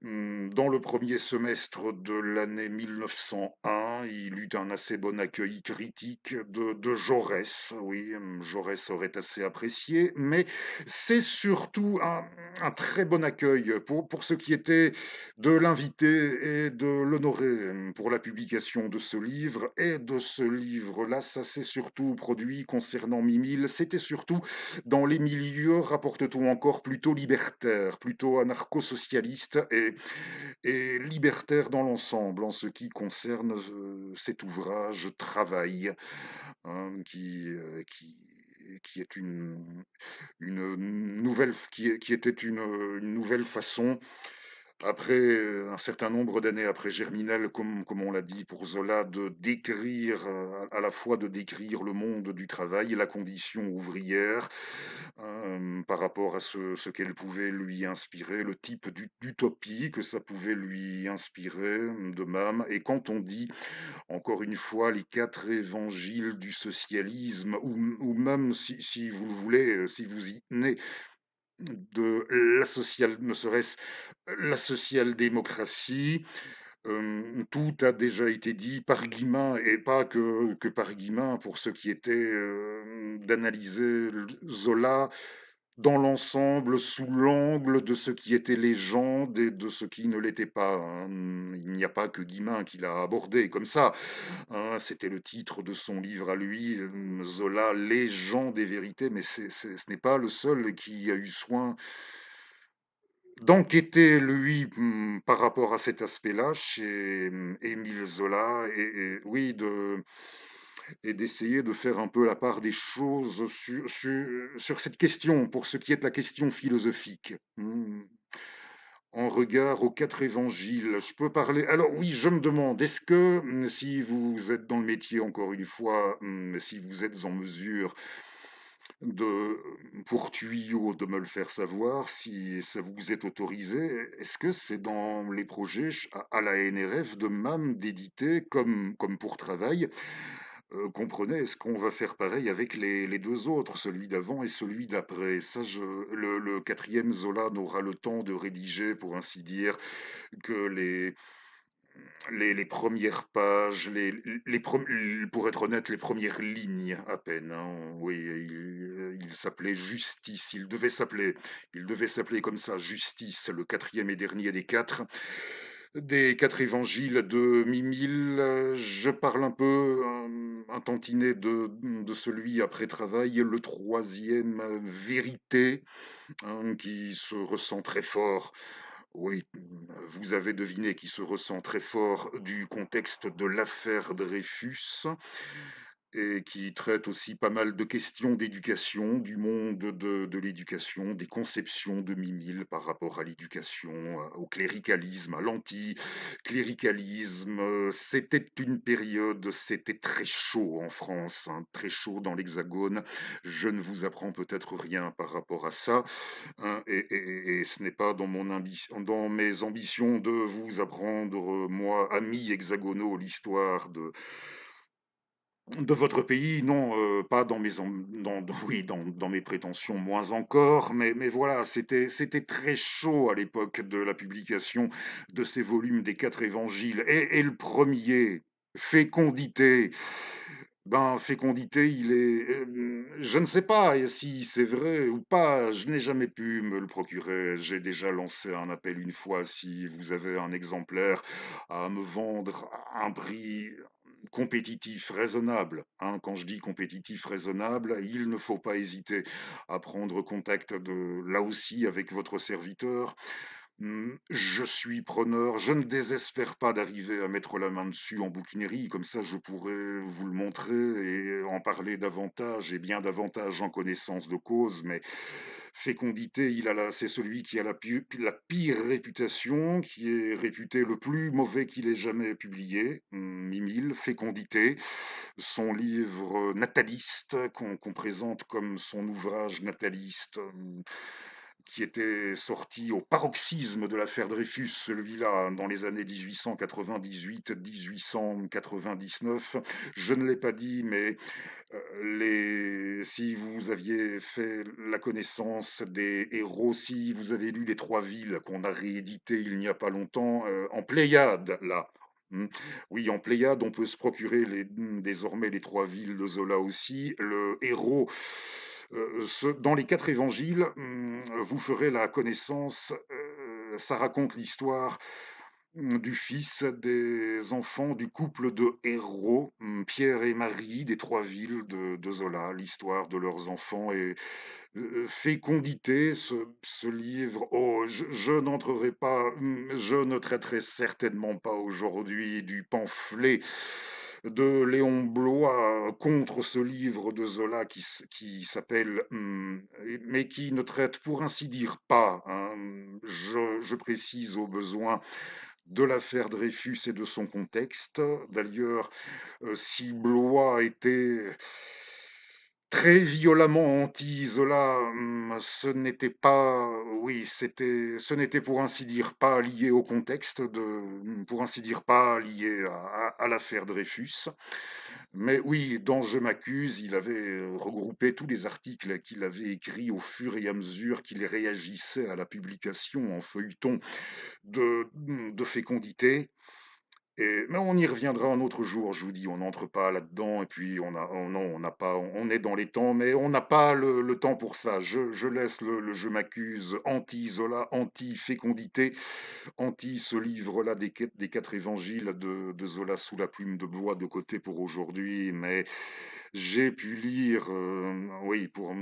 dans le premier semestre de l'année 1901. Il eut un assez bon accueil critique de Jaurès. Oui, Jaurès aurait assez apprécié, mais c'est surtout un très bon accueil pour ce qui était de l'inviter et de l'honorer, pour la publication de ce livre. Et de ce livre-là, ça s'est surtout produit concernant Mimile. C'était surtout dans les milieux, rapporte-t-on encore, plutôt libertaires, plutôt anarcho-socialistes et libertaires dans l'ensemble, en ce qui concerne cet ouvrage Travail, hein, qui est une nouvelle, qui était une nouvelle façon après, un certain nombre d'années après Germinal, comme on l'a dit pour Zola, de décrire, à la fois de décrire le monde du travail, la condition ouvrière, par rapport à ce qu'elle pouvait lui inspirer, le type d'utopie que ça pouvait lui inspirer, de même. Et quand on dit, encore une fois, les 4 évangiles du socialisme ou même si vous le voulez, si vous y tenez, de la social ne serait-ce la social-démocratie, tout a déjà été dit par Guillemin et pas que par Guillemin pour ce qui était, d'analyser Zola dans l'ensemble, sous l'angle de ce qui était légende et de ce qui ne l'était pas, hein. Il n'y a pas que Guillemin qui l'a abordé comme ça, hein. C'était le titre de son livre à lui, Zola, Légende et vérité, mais ce n'est pas le seul qui a eu soin d'enquêter, lui, par rapport à cet aspect-là chez, Émile Zola et oui, d'essayer de faire un peu la part des choses sur cette question, pour ce qui est de la question philosophique, en regard aux 4 évangiles. Je peux parler alors oui, je me demande, est-ce que, si vous êtes dans le métier, encore une fois, si vous êtes en mesure de pour tuyau, de me le faire savoir si ça vous est autorisé. Est-ce que c'est dans les projets à la NRF de même d'éditer comme pour travail? Comprenez, est-ce qu'on va faire pareil avec les 2 autres, celui d'avant et celui d'après? Ça je le 4e Zola n'aura le temps de rédiger, pour ainsi dire, que les premières pages, pour être honnête, les premières lignes à peine, hein. Oui, il s'appelait Justice, il devait s'appeler comme ça, Justice, le quatrième et dernier des 4 évangiles de Mimile. Je parle un peu, un tantinet de celui après travail, le troisième, Vérité, hein, qui se ressent très fort. Oui, vous avez deviné, qui se ressent très fort du contexte de l'affaire Dreyfus et qui traite aussi pas mal de questions d'éducation, du monde de l'éducation, des conceptions de Mimile par rapport à l'éducation, au cléricalisme, à l'anticléricalisme. C'était une période, c'était très chaud en France, hein, très chaud dans l'Hexagone. Je ne vous apprends peut-être rien par rapport à ça, hein, et ce n'est pas dans mes ambitions de vous apprendre, moi, amis hexagonaux, l'histoire de votre pays. Non, pas dans mes am dans oui, dans mes prétentions, moins encore, mais voilà, c'était très chaud à l'époque de la publication de ces volumes des 4 évangiles et le premier, Fécondité. Ben, fécondité, il est, je ne sais pas si c'est vrai ou pas, je n'ai jamais pu me le procurer. J'ai déjà lancé un appel une fois, si vous avez un exemplaire à me vendre à un prix compétitif, raisonnable, hein. Quand je dis compétitif, raisonnable, il ne faut pas hésiter à prendre contact là aussi avec votre serviteur. Je suis preneur, je ne désespère pas d'arriver à mettre la main dessus en bouquinerie, comme ça je pourrais vous le montrer et en parler davantage et bien davantage en connaissance de cause, mais Fécondité, c'est celui qui a la pire réputation, qui est réputé le plus mauvais qu'il ait jamais publié, Mimile, Fécondité, son livre nataliste qu'on présente comme son ouvrage nataliste, qui était sorti au paroxysme de l'affaire Dreyfus, celui-là, dans les années 1898-1899. Je ne l'ai pas dit, mais si vous aviez fait la connaissance des héros, si vous avez lu Les Trois Villes, qu'on a réédité il n'y a pas longtemps, en Pléiade, là. Oui, en Pléiade, on peut se procurer désormais Les Trois Villes de Zola aussi. Le héros, dans les 4 évangiles, vous ferez la connaissance, ça raconte l'histoire du fils des enfants du couple de héros, Pierre et Marie des Trois Villes de Zola, l'histoire de leurs enfants et fécondité, ce livre. Oh, je n'entrerai pas, je ne traiterai certainement pas aujourd'hui du pamphlet de Léon Bloy contre ce livre de Zola qui s'appelle, mais qui ne traite pour ainsi dire pas, hein, je précise au besoin, de l'affaire Dreyfus et de son contexte. D'ailleurs, si Blois était Très violemment anti-Zola, ce n'était pas oui, ce n'était pour ainsi dire pas lié au contexte pour ainsi dire pas lié à l'affaire Dreyfus. Mais oui, dans Je m'accuse, il avait, regroupé tous les articles qu'il avait écrits au fur et à mesure qu'il réagissait à la publication en feuilleton de Fécondité. Mais on y reviendra un autre jour, je vous dis, on n'entre pas là-dedans et puis non, on n'a pas on est dans les temps, mais on n'a pas le temps pour ça. Je laisse le Je m'accuse anti-Zola, anti-fécondité, anti ce livre-là des 4 évangiles de Zola sous la plume de bois de côté pour aujourd'hui, mais j'ai pu lire, oui, pour,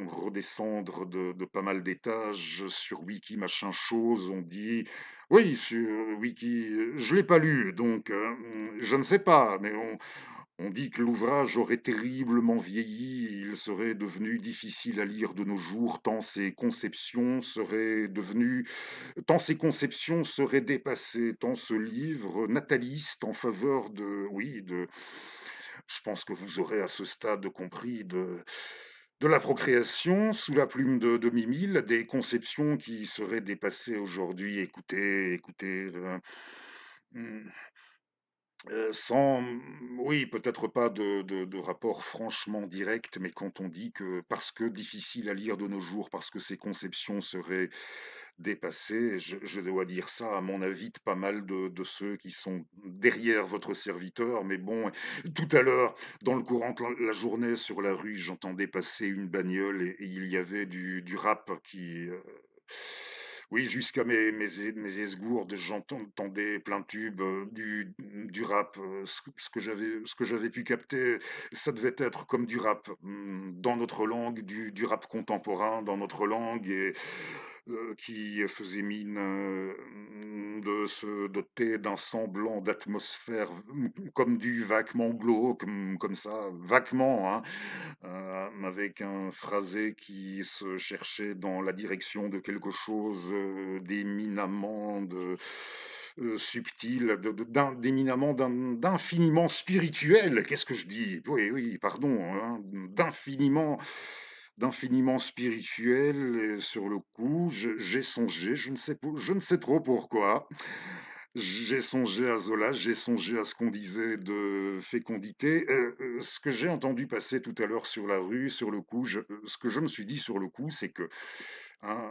redescendre de pas mal d'étages sur Wiki machin chose, on dit oui, sur Wiki, je l'ai pas lu, donc je ne sais pas, mais on dit que l'ouvrage aurait terriblement vieilli, il serait devenu difficile à lire de nos jours, tant ses conceptions seraient dépassées, tant ce livre nataliste en faveur de oui, de je pense que vous aurez à ce stade compris de la procréation sous la plume de Mimile, des conceptions qui seraient dépassées aujourd'hui. Écoutez, mmh, sans, oui, peut-être pas de rapport franchement direct, mais quand on dit que parce que difficile à lire de nos jours, parce que ces conceptions seraient dépassées, je dois dire ça, à mon avis, de pas mal de ceux qui sont derrière votre serviteur. Mais bon, tout à l'heure, dans le courant de la journée, sur la rue, j'entendais passer une bagnole et il y avait du rap qui, oui, jusqu'à mes esgourdes, j'entendais plein tube, du rap, ce que j'avais pu capter, ça devait être comme du rap, dans notre langue, du rap contemporain dans notre langue et qui faisait mine, de se doter d'un semblant d'atmosphère, comme du vaguement glauque, comme ça, vaguement, hein, avec un phrasé qui se cherchait dans la direction de quelque chose, d'éminemment subtil, d'infiniment spirituel. Qu'est-ce que je dis? Oui, oui, pardon, hein, d'infiniment spirituel et sur le coup, j'ai songé, je ne sais trop pourquoi, j'ai songé à Zola, j'ai songé à ce qu'on disait de fécondité. Ce que j'ai entendu passer tout à l'heure sur la rue, sur le coup, ce que je me suis dit sur le coup, c'est que, hein,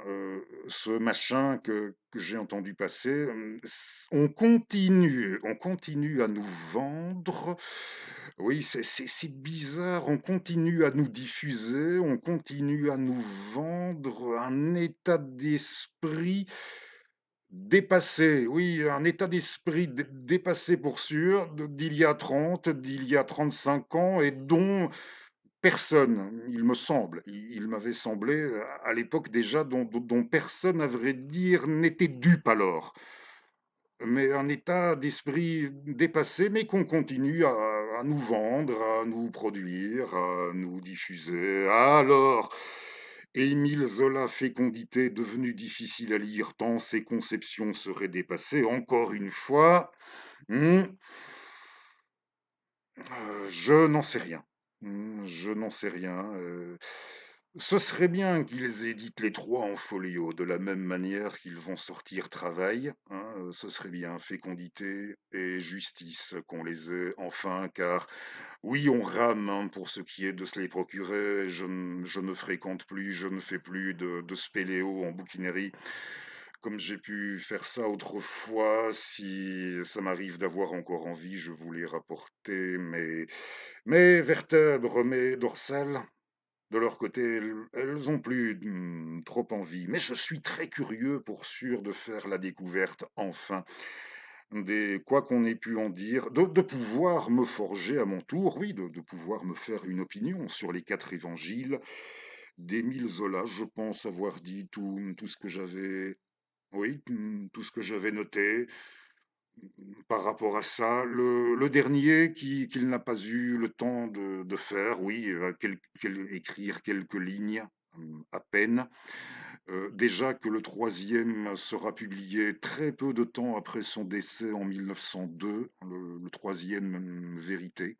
ce machin que j'ai entendu passer, on continue à nous vendre. Oui, c'est bizarre, on continue à nous diffuser, on continue à nous vendre un état d'esprit dépassé, oui, un état d'esprit dépassé pour sûr, d'il y a 30, d'il y a 35 ans et dont personne, il me semble, il m'avait semblé à l'époque déjà, dont personne, à vrai dire, n'était dupe alors. Mais un état d'esprit dépassé, mais qu'on continue à nous vendre, à nous produire, à nous diffuser. Alors, Émile Zola, fécondité, devenu difficile à lire tant ses conceptions seraient dépassées, encore une fois, hmm, je n'en sais rien. Je n'en sais rien. Ce serait bien qu'ils éditent les 3 en folio, de la même manière qu'ils vont sortir Travail, hein, ce serait bien, Fécondité et Justice, qu'on les ait enfin, car oui, on rame, hein, pour ce qui est de se les procurer. Je ne fréquente plus, je ne fais plus de spéléo en bouquinerie, comme j'ai pu faire ça autrefois. Si ça m'arrive d'avoir encore envie, je vous les rapporter, mes vertèbres, mes dorsales, de leur côté, elles ont plus, trop envie. Mais je suis très curieux pour sûr de faire la découverte, enfin, des quoi qu'on ait pu en dire, de pouvoir me forger à mon tour, oui, de pouvoir me faire une opinion sur les 4 évangiles d'Émile Zola. Je pense avoir dit tout ce que j'avais oui, tout ce que j'avais noté. Par rapport à ça, le dernier qu'il n'a pas eu le temps de faire, oui, écrire quelques lignes, à peine. Déjà que le troisième sera publié très peu de temps après son décès en 1902, le 3e, Vérité.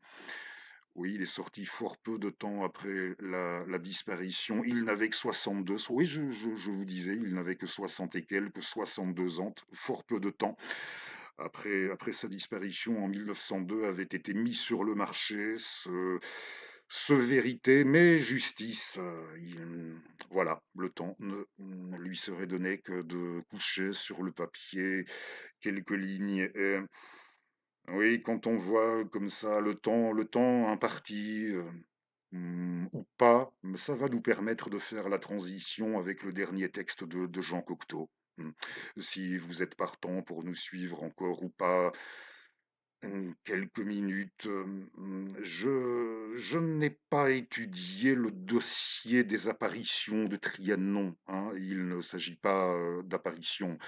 Oui, il est sorti fort peu de temps après la disparition. Il n'avait que 62. Oui, je vous disais, il n'avait que 60 et quelques, 62 ans, fort peu de temps. Après sa disparition en 1902 avait été mis sur le marché ce Vérité, mais Justice, voilà, le temps ne lui serait donné que de coucher sur le papier quelques lignes. Oui, quand on voit comme ça le temps imparti, ou pas, ça va nous permettre de faire la transition avec le dernier texte de Jean Cocteau. Mmh. Si vous êtes partant pour nous suivre encore ou pas, quelques minutes, je n'ai pas étudié le dossier des apparitions de Trianon, hein. Il ne s'agit pas, d'apparitions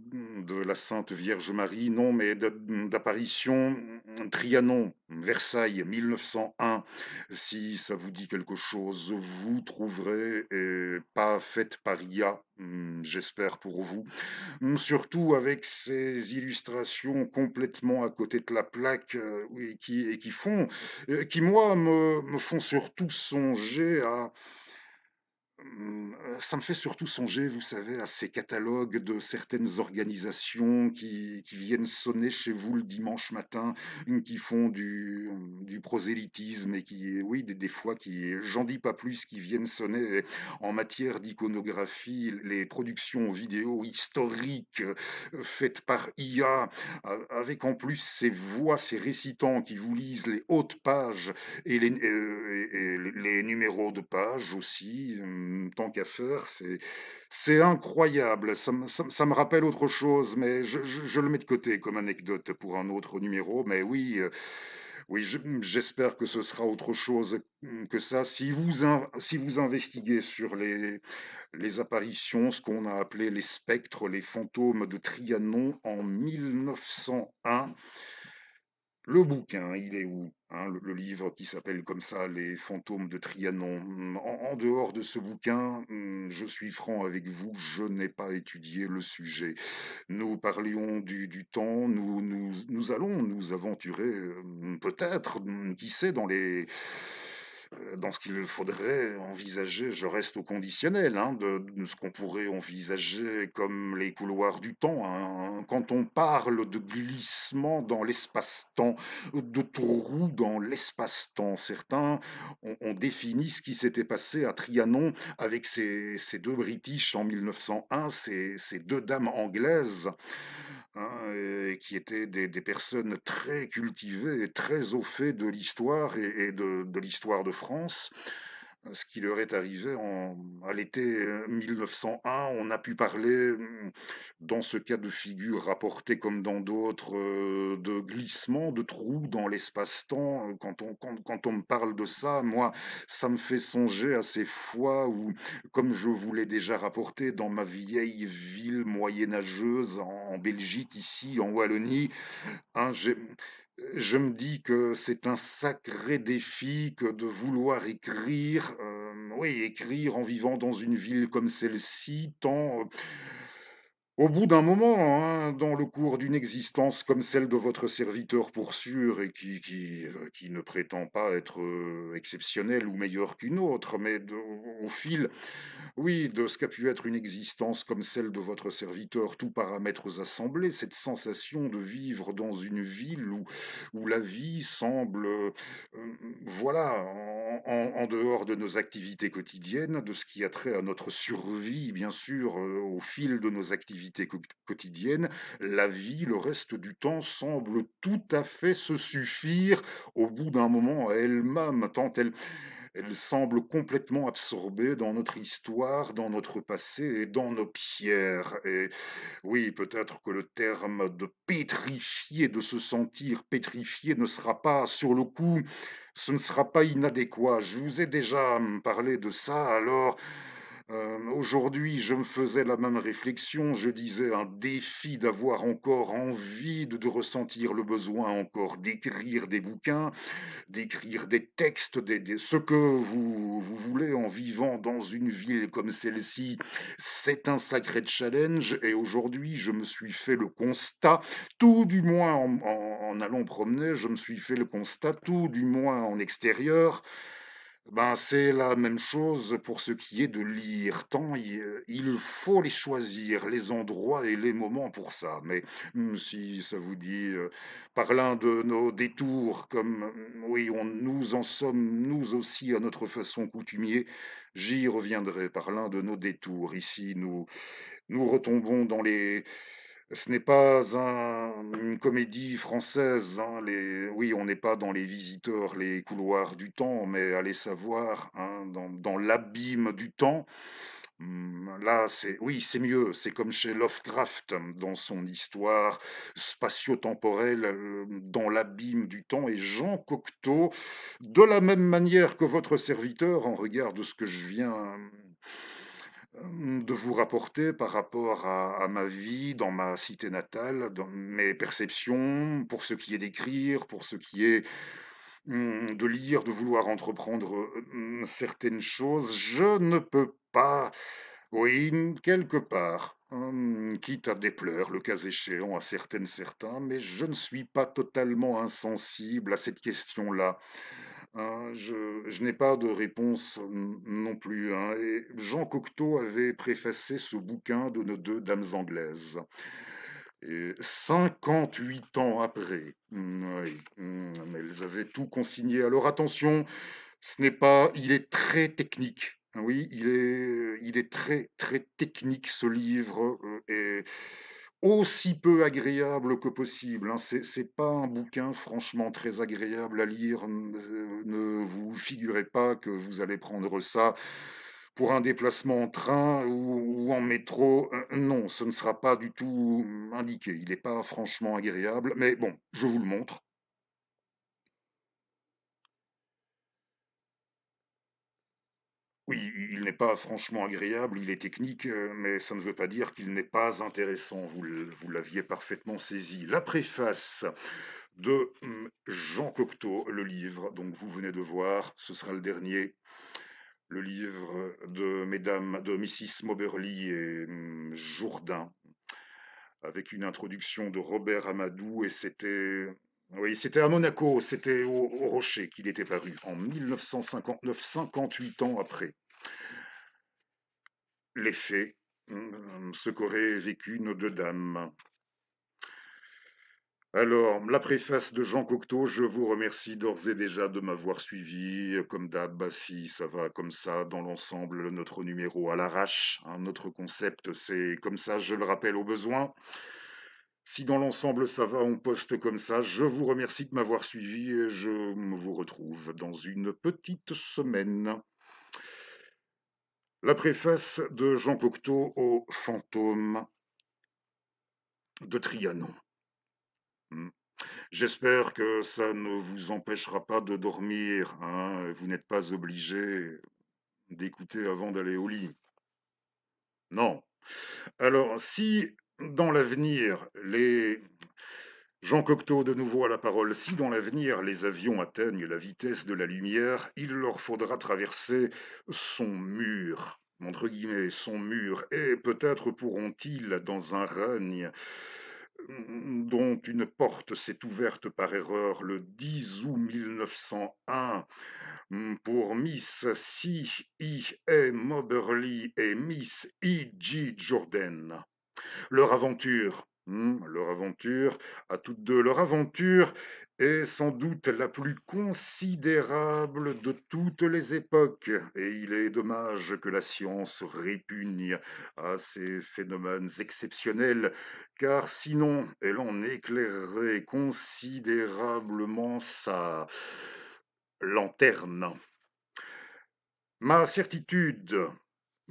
de la Sainte Vierge Marie, non, mais d'apparition, Trianon, Versailles, 1901. Si ça vous dit quelque chose, vous trouverez, et pas faite par IA, j'espère pour vous. Surtout avec ces illustrations complètement à côté de la plaque, oui, qui moi me font surtout songer à ça me fait surtout songer, vous savez, à ces catalogues de certaines organisations qui viennent sonner chez vous le dimanche matin, qui font du prosélytisme et qui, oui, des fois qui j'en dis pas plus, qui viennent sonner en matière d'iconographie, les productions vidéo historiques, faites par IA, avec en plus ces voix, ces récitants qui vous lisent les hautes pages et les numéros de page aussi, tant qu'à faire, c'est incroyable. Ça me rappelle autre chose, mais je le mets de côté comme anecdote pour un autre numéro. Mais oui, oui, j'espère que ce sera autre chose, que ça. Si vous investiguez sur les apparitions, ce qu'on a appelé les spectres, les fantômes de Trianon en 1901, le bouquin, il est où? Hein, le livre qui s'appelle comme ça, Les fantômes de Trianon. En dehors de ce bouquin, je suis franc avec vous, je n'ai pas étudié le sujet. Nous parlions du temps, nous allons nous aventurer, peut-être, qui sait, dans ce qu'il faudrait envisager. Je reste au conditionnel, hein, de ce qu'on pourrait envisager comme les couloirs du temps, hein. Quand on parle de glissement dans l'espace-temps, de trous dans l'espace-temps, certains ont défini ce qui s'était passé à Trianon avec ces deux British en 1901, ces deux dames anglaises, hein, et qui étaient des personnes très cultivées et très au fait de l'histoire et de l'histoire de France. Ce qui leur est arrivé à l'été 1901, on a pu parler, dans ce cas de figure rapporté comme dans d'autres, de glissement, de trous dans l'espace-temps. Quand on me parle de ça, moi, ça me fait songer à ces fois où, comme je vous l'ai déjà rapporté, dans ma vieille ville moyenâgeuse en Belgique, ici en Wallonie, hein, je me dis que c'est un sacré défi que de vouloir écrire, oui, écrire en vivant dans une ville comme celle-ci, tant, au bout d'un moment, hein, dans le cours d'une existence comme celle de votre serviteur pour sûr et qui ne prétend pas être, exceptionnelle ou meilleure qu'une autre, mais au fil, oui, de ce qu'a pu être une existence comme celle de votre serviteur, tous paramètres assemblés, cette sensation de vivre dans une ville où la vie semble, voilà, en dehors de nos activités quotidiennes, de ce qui a trait à notre survie, bien sûr, au fil de nos activités quotidiennes, la vie, le reste du temps, semble tout à fait se suffire au bout d'un moment à elle-même, tant elle semble complètement absorbée dans notre histoire, dans notre passé et dans nos pierres. Et oui, peut-être que le terme de pétrifié, de se sentir pétrifié, ne sera pas, sur le coup, ce ne sera pas inadéquat. Je vous ai déjà parlé de ça, alors Aujourd'hui, je me faisais la même réflexion, je disais: «Un défi d'avoir encore envie de ressentir le besoin encore d'écrire des bouquins, d'écrire des textes, des ce que vous voulez en vivant dans une ville comme celle-ci, c'est un sacré challenge» et aujourd'hui, je me suis fait le constat, tout du moins en allant promener, je me suis fait le constat, tout du moins en extérieur, ben, c'est la même chose pour ce qui est de lire, tant il faut les choisir, les endroits et les moments pour ça. Mais, si ça vous dit, par l'un de nos détours comme, oui, on nous en sommes, nous aussi, à notre façon coutumiers, j'y reviendrai par l'un de nos détours. Ici, nous retombons dans les ce n'est pas une comédie française, hein, oui, on n'est pas dans Les Visiteurs, les couloirs du temps, mais allez savoir, hein, dans l'abîme du temps. Là, c'est oui, c'est mieux, c'est comme chez Lovecraft, dans son histoire spatio-temporelle, dans l'abîme du temps et Jean Cocteau, de la même manière que votre serviteur, en regard de ce que je viens de vous rapporter par rapport à ma vie dans ma cité natale, dans mes perceptions, pour ce qui est d'écrire, pour ce qui est, de lire, de vouloir entreprendre, certaines choses. Je ne peux pas, oui, quelque part, quitte à déplaire, le cas échéant, à certains, mais je ne suis pas totalement insensible à cette question-là. Je n'ai pas de réponse non plus, hein, et Jean Cocteau avait préfacé ce bouquin de nos 2 dames anglaises et 58 ans après, oui, elles avaient tout consigné. Alors attention, ce n'est pas il est très technique, oui, il est très, très technique ce livre, et aussi peu agréable que possible, hein. C'est pas un bouquin franchement très agréable à lire, ne vous figurez pas que vous allez prendre ça pour un déplacement en train ou en métro, non, ce ne sera pas du tout, indiqué. Il n'est pas franchement agréable, mais bon, je vous le montre. Oui, il n'est pas franchement agréable, il est technique, mais ça ne veut pas dire qu'il n'est pas intéressant. Vous l'aviez parfaitement saisi. La préface de, Jean Cocteau, le livre, donc vous venez de voir, ce sera le dernier, le livre de Mrs Moberly et Jourdain, avec une introduction de Robert Amadou et c'était oui, c'était à Monaco, c'était au Rocher qu'il était paru en 1959, 58 ans après les faits, ce qu'auraient vécu nos 2 dames. Alors, la préface de Jean Cocteau, je vous remercie d'ores et déjà de m'avoir suivi. Comme d'hab, bah, si ça va comme ça dans l'ensemble, notre numéro à l'arrache, hein, notre concept, c'est comme ça, je le rappelle au besoin. Si dans l'ensemble ça va, on poste comme ça. Je vous remercie de m'avoir suivi et je vous retrouve dans une petite semaine. La préface de Jean Cocteau au Fantôme de Trianon. Hmm. J'espère que ça ne vous empêchera pas de dormir, hein. Vous n'êtes pas obligé d'écouter avant d'aller au lit. Non. Alors, si dans l'avenir, Jean Cocteau de nouveau à la parole. Si dans l'avenir les avions atteignent la vitesse de la lumière, il leur faudra traverser son mur, entre guillemets, son mur, et peut-être pourront-ils, dans un règne dont une porte s'est ouverte par erreur le 10 août 1901 pour Miss C.E. Moberly et Miss E.G. Jordan. Leur aventure, à toutes 2, leur aventure est sans doute la plus considérable de toutes les époques et il est dommage que la science répugne à ces phénomènes exceptionnels, car sinon elle en éclairerait considérablement sa lanterne. Ma certitude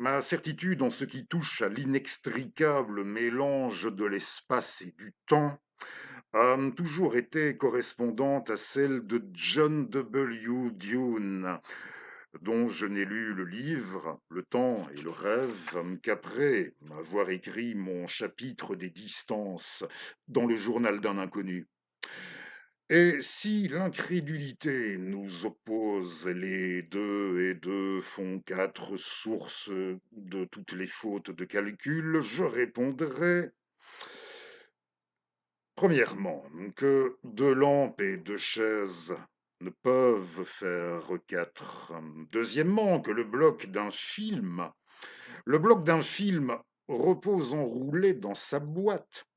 Ma certitude en ce qui touche à l'inextricable mélange de l'espace et du temps a toujours été correspondante à celle de John W. Dune, dont je n'ai lu le livre, le temps et le rêve qu'après avoir écrit mon chapitre des distances dans le journal d'un inconnu. Et si l'incrédulité nous oppose les deux et deux font quatre sources de toutes les fautes de calcul, je répondrai premièrement que deux lampes et deux chaises ne peuvent faire quatre. Deuxièmement, que le bloc d'un film repose enroulé dans sa boîte,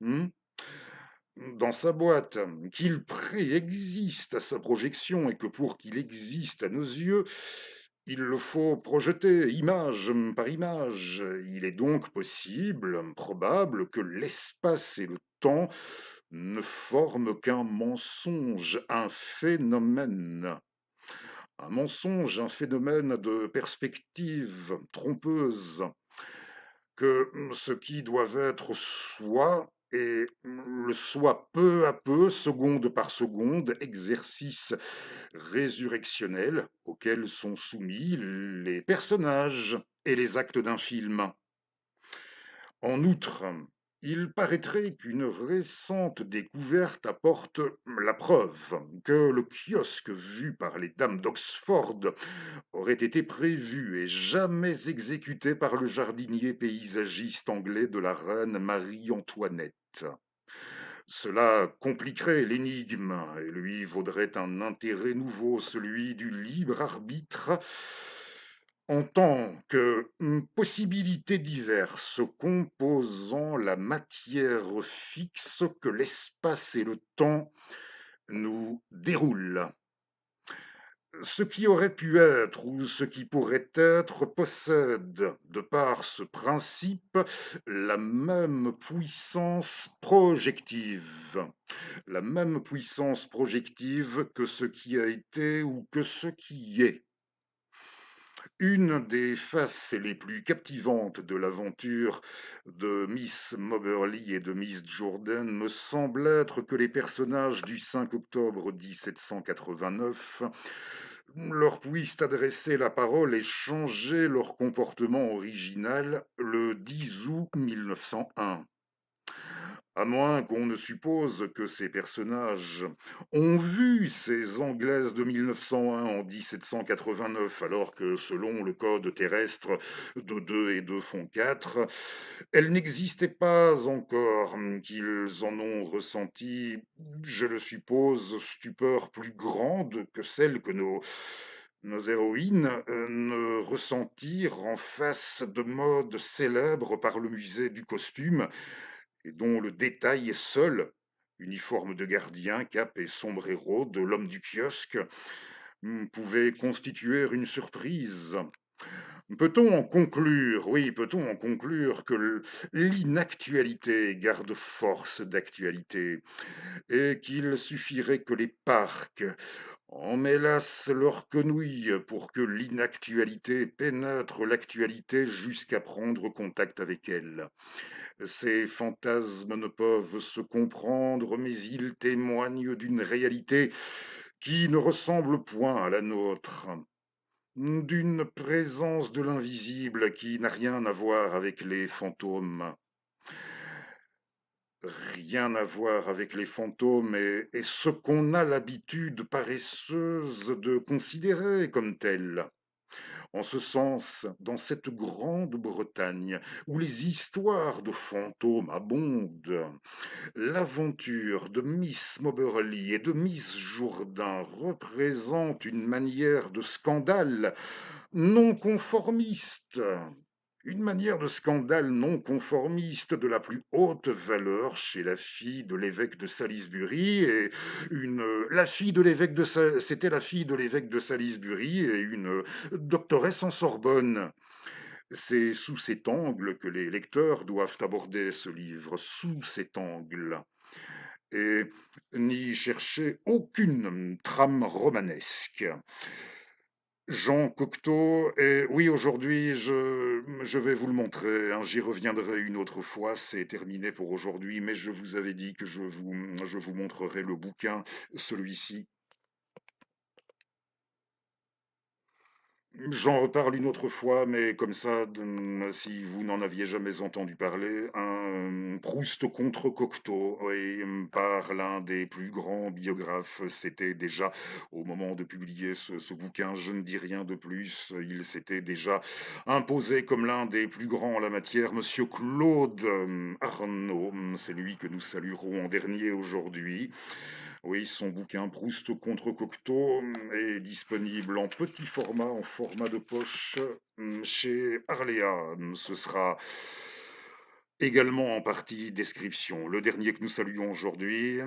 qu'il préexiste à sa projection et que pour qu'il existe à nos yeux, il le faut projeter image par image. Il est donc possible, probable, que l'espace et le temps ne forment qu'un mensonge, un phénomène. Un mensonge, un phénomène de perspective trompeuse, que ce qui doit être soi et le soi peu à peu, seconde par seconde, exercice résurrectionnel auquel sont soumis les personnages et les actes d'un film. En outre, il paraîtrait qu'une récente découverte apporte la preuve que le kiosque vu par les dames d'Oxford aurait été prévu et jamais exécuté par le jardinier paysagiste anglais de la reine Marie-Antoinette. Cela compliquerait l'énigme et lui vaudrait un intérêt nouveau, celui du libre arbitre, en tant que possibilités diverses composant la matière fixe que l'espace et le temps nous déroulent. Ce qui aurait pu être ou ce qui pourrait être possède, de par ce principe, la même puissance projective. La même puissance projective que ce qui a été ou que ce qui est. Une des faces les plus captivantes de l'aventure de Miss Moberly et de Miss Jordan me semble être que les personnages du 5 octobre 1789 leur puissent adresser la parole et changer leur comportement original le 10 août 1901. À moins qu'on ne suppose que ces personnages ont vu ces Anglaises de 1901 en 1789, alors que selon le code terrestre de 2 et 2 font 4, elles n'existaient pas encore, qu'ils en ont ressenti, je le suppose, stupeur plus grande que celle que nos héroïnes ne ressentirent en face de modes célèbres par le musée du costume et dont le détail est seul, uniforme de gardien, cap et sombrero de l'homme du kiosque, pouvait constituer une surprise. Peut-on en conclure, oui, peut-on en conclure que l'inactualité garde force d'actualité et qu'il suffirait que les parcs emmêlassent leurs quenouilles pour que l'inactualité pénètre l'actualité jusqu'à prendre contact avec elle. Ces fantasmes ne peuvent se comprendre, mais ils témoignent d'une réalité qui ne ressemble point à la nôtre, d'une présence de l'invisible qui n'a rien à voir avec les fantômes. Rien à voir avec les fantômes et ce qu'on a l'habitude paresseuse de considérer comme tel. En ce sens, dans cette grande Bretagne, où les histoires de fantômes abondent, l'aventure de Miss Moberly et de Miss Jourdain représente une manière de scandale non conformiste. Une manière de scandale non conformiste de la plus haute valeur chez la fille de l'évêque de Salisbury et c'était la fille de l'évêque de Salisbury et une doctoresse en Sorbonne. C'est sous cet angle que les lecteurs doivent aborder ce livre, sous cet angle, et n'y chercher aucune trame romanesque. Jean Cocteau, et oui, aujourd'hui, je vais vous le montrer, hein, j'y reviendrai une autre fois, c'est terminé pour aujourd'hui, mais je vous avais dit que je vous montrerai le bouquin, celui-ci. J'en reparle une autre fois, mais comme ça, si vous n'en aviez jamais entendu parler, un Proust contre Cocteau, oui, par l'un des plus grands biographes. C'était déjà, au moment de publier ce bouquin, je ne dis rien de plus, il s'était déjà imposé comme l'un des plus grands en la matière, monsieur Claude Arnaud. C'est lui que nous saluerons en dernier aujourd'hui. Oui, son bouquin Proust contre Cocteau est disponible en petit format, en format de poche, chez Arléa. Ce sera également en partie description. Le dernier que nous saluons aujourd'hui,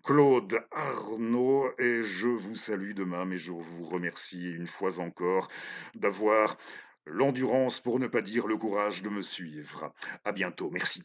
Claude Arnaud, et je vous salue demain, mais je vous remercie une fois encore d'avoir l'endurance, pour ne pas dire le courage, de me suivre. À bientôt, merci.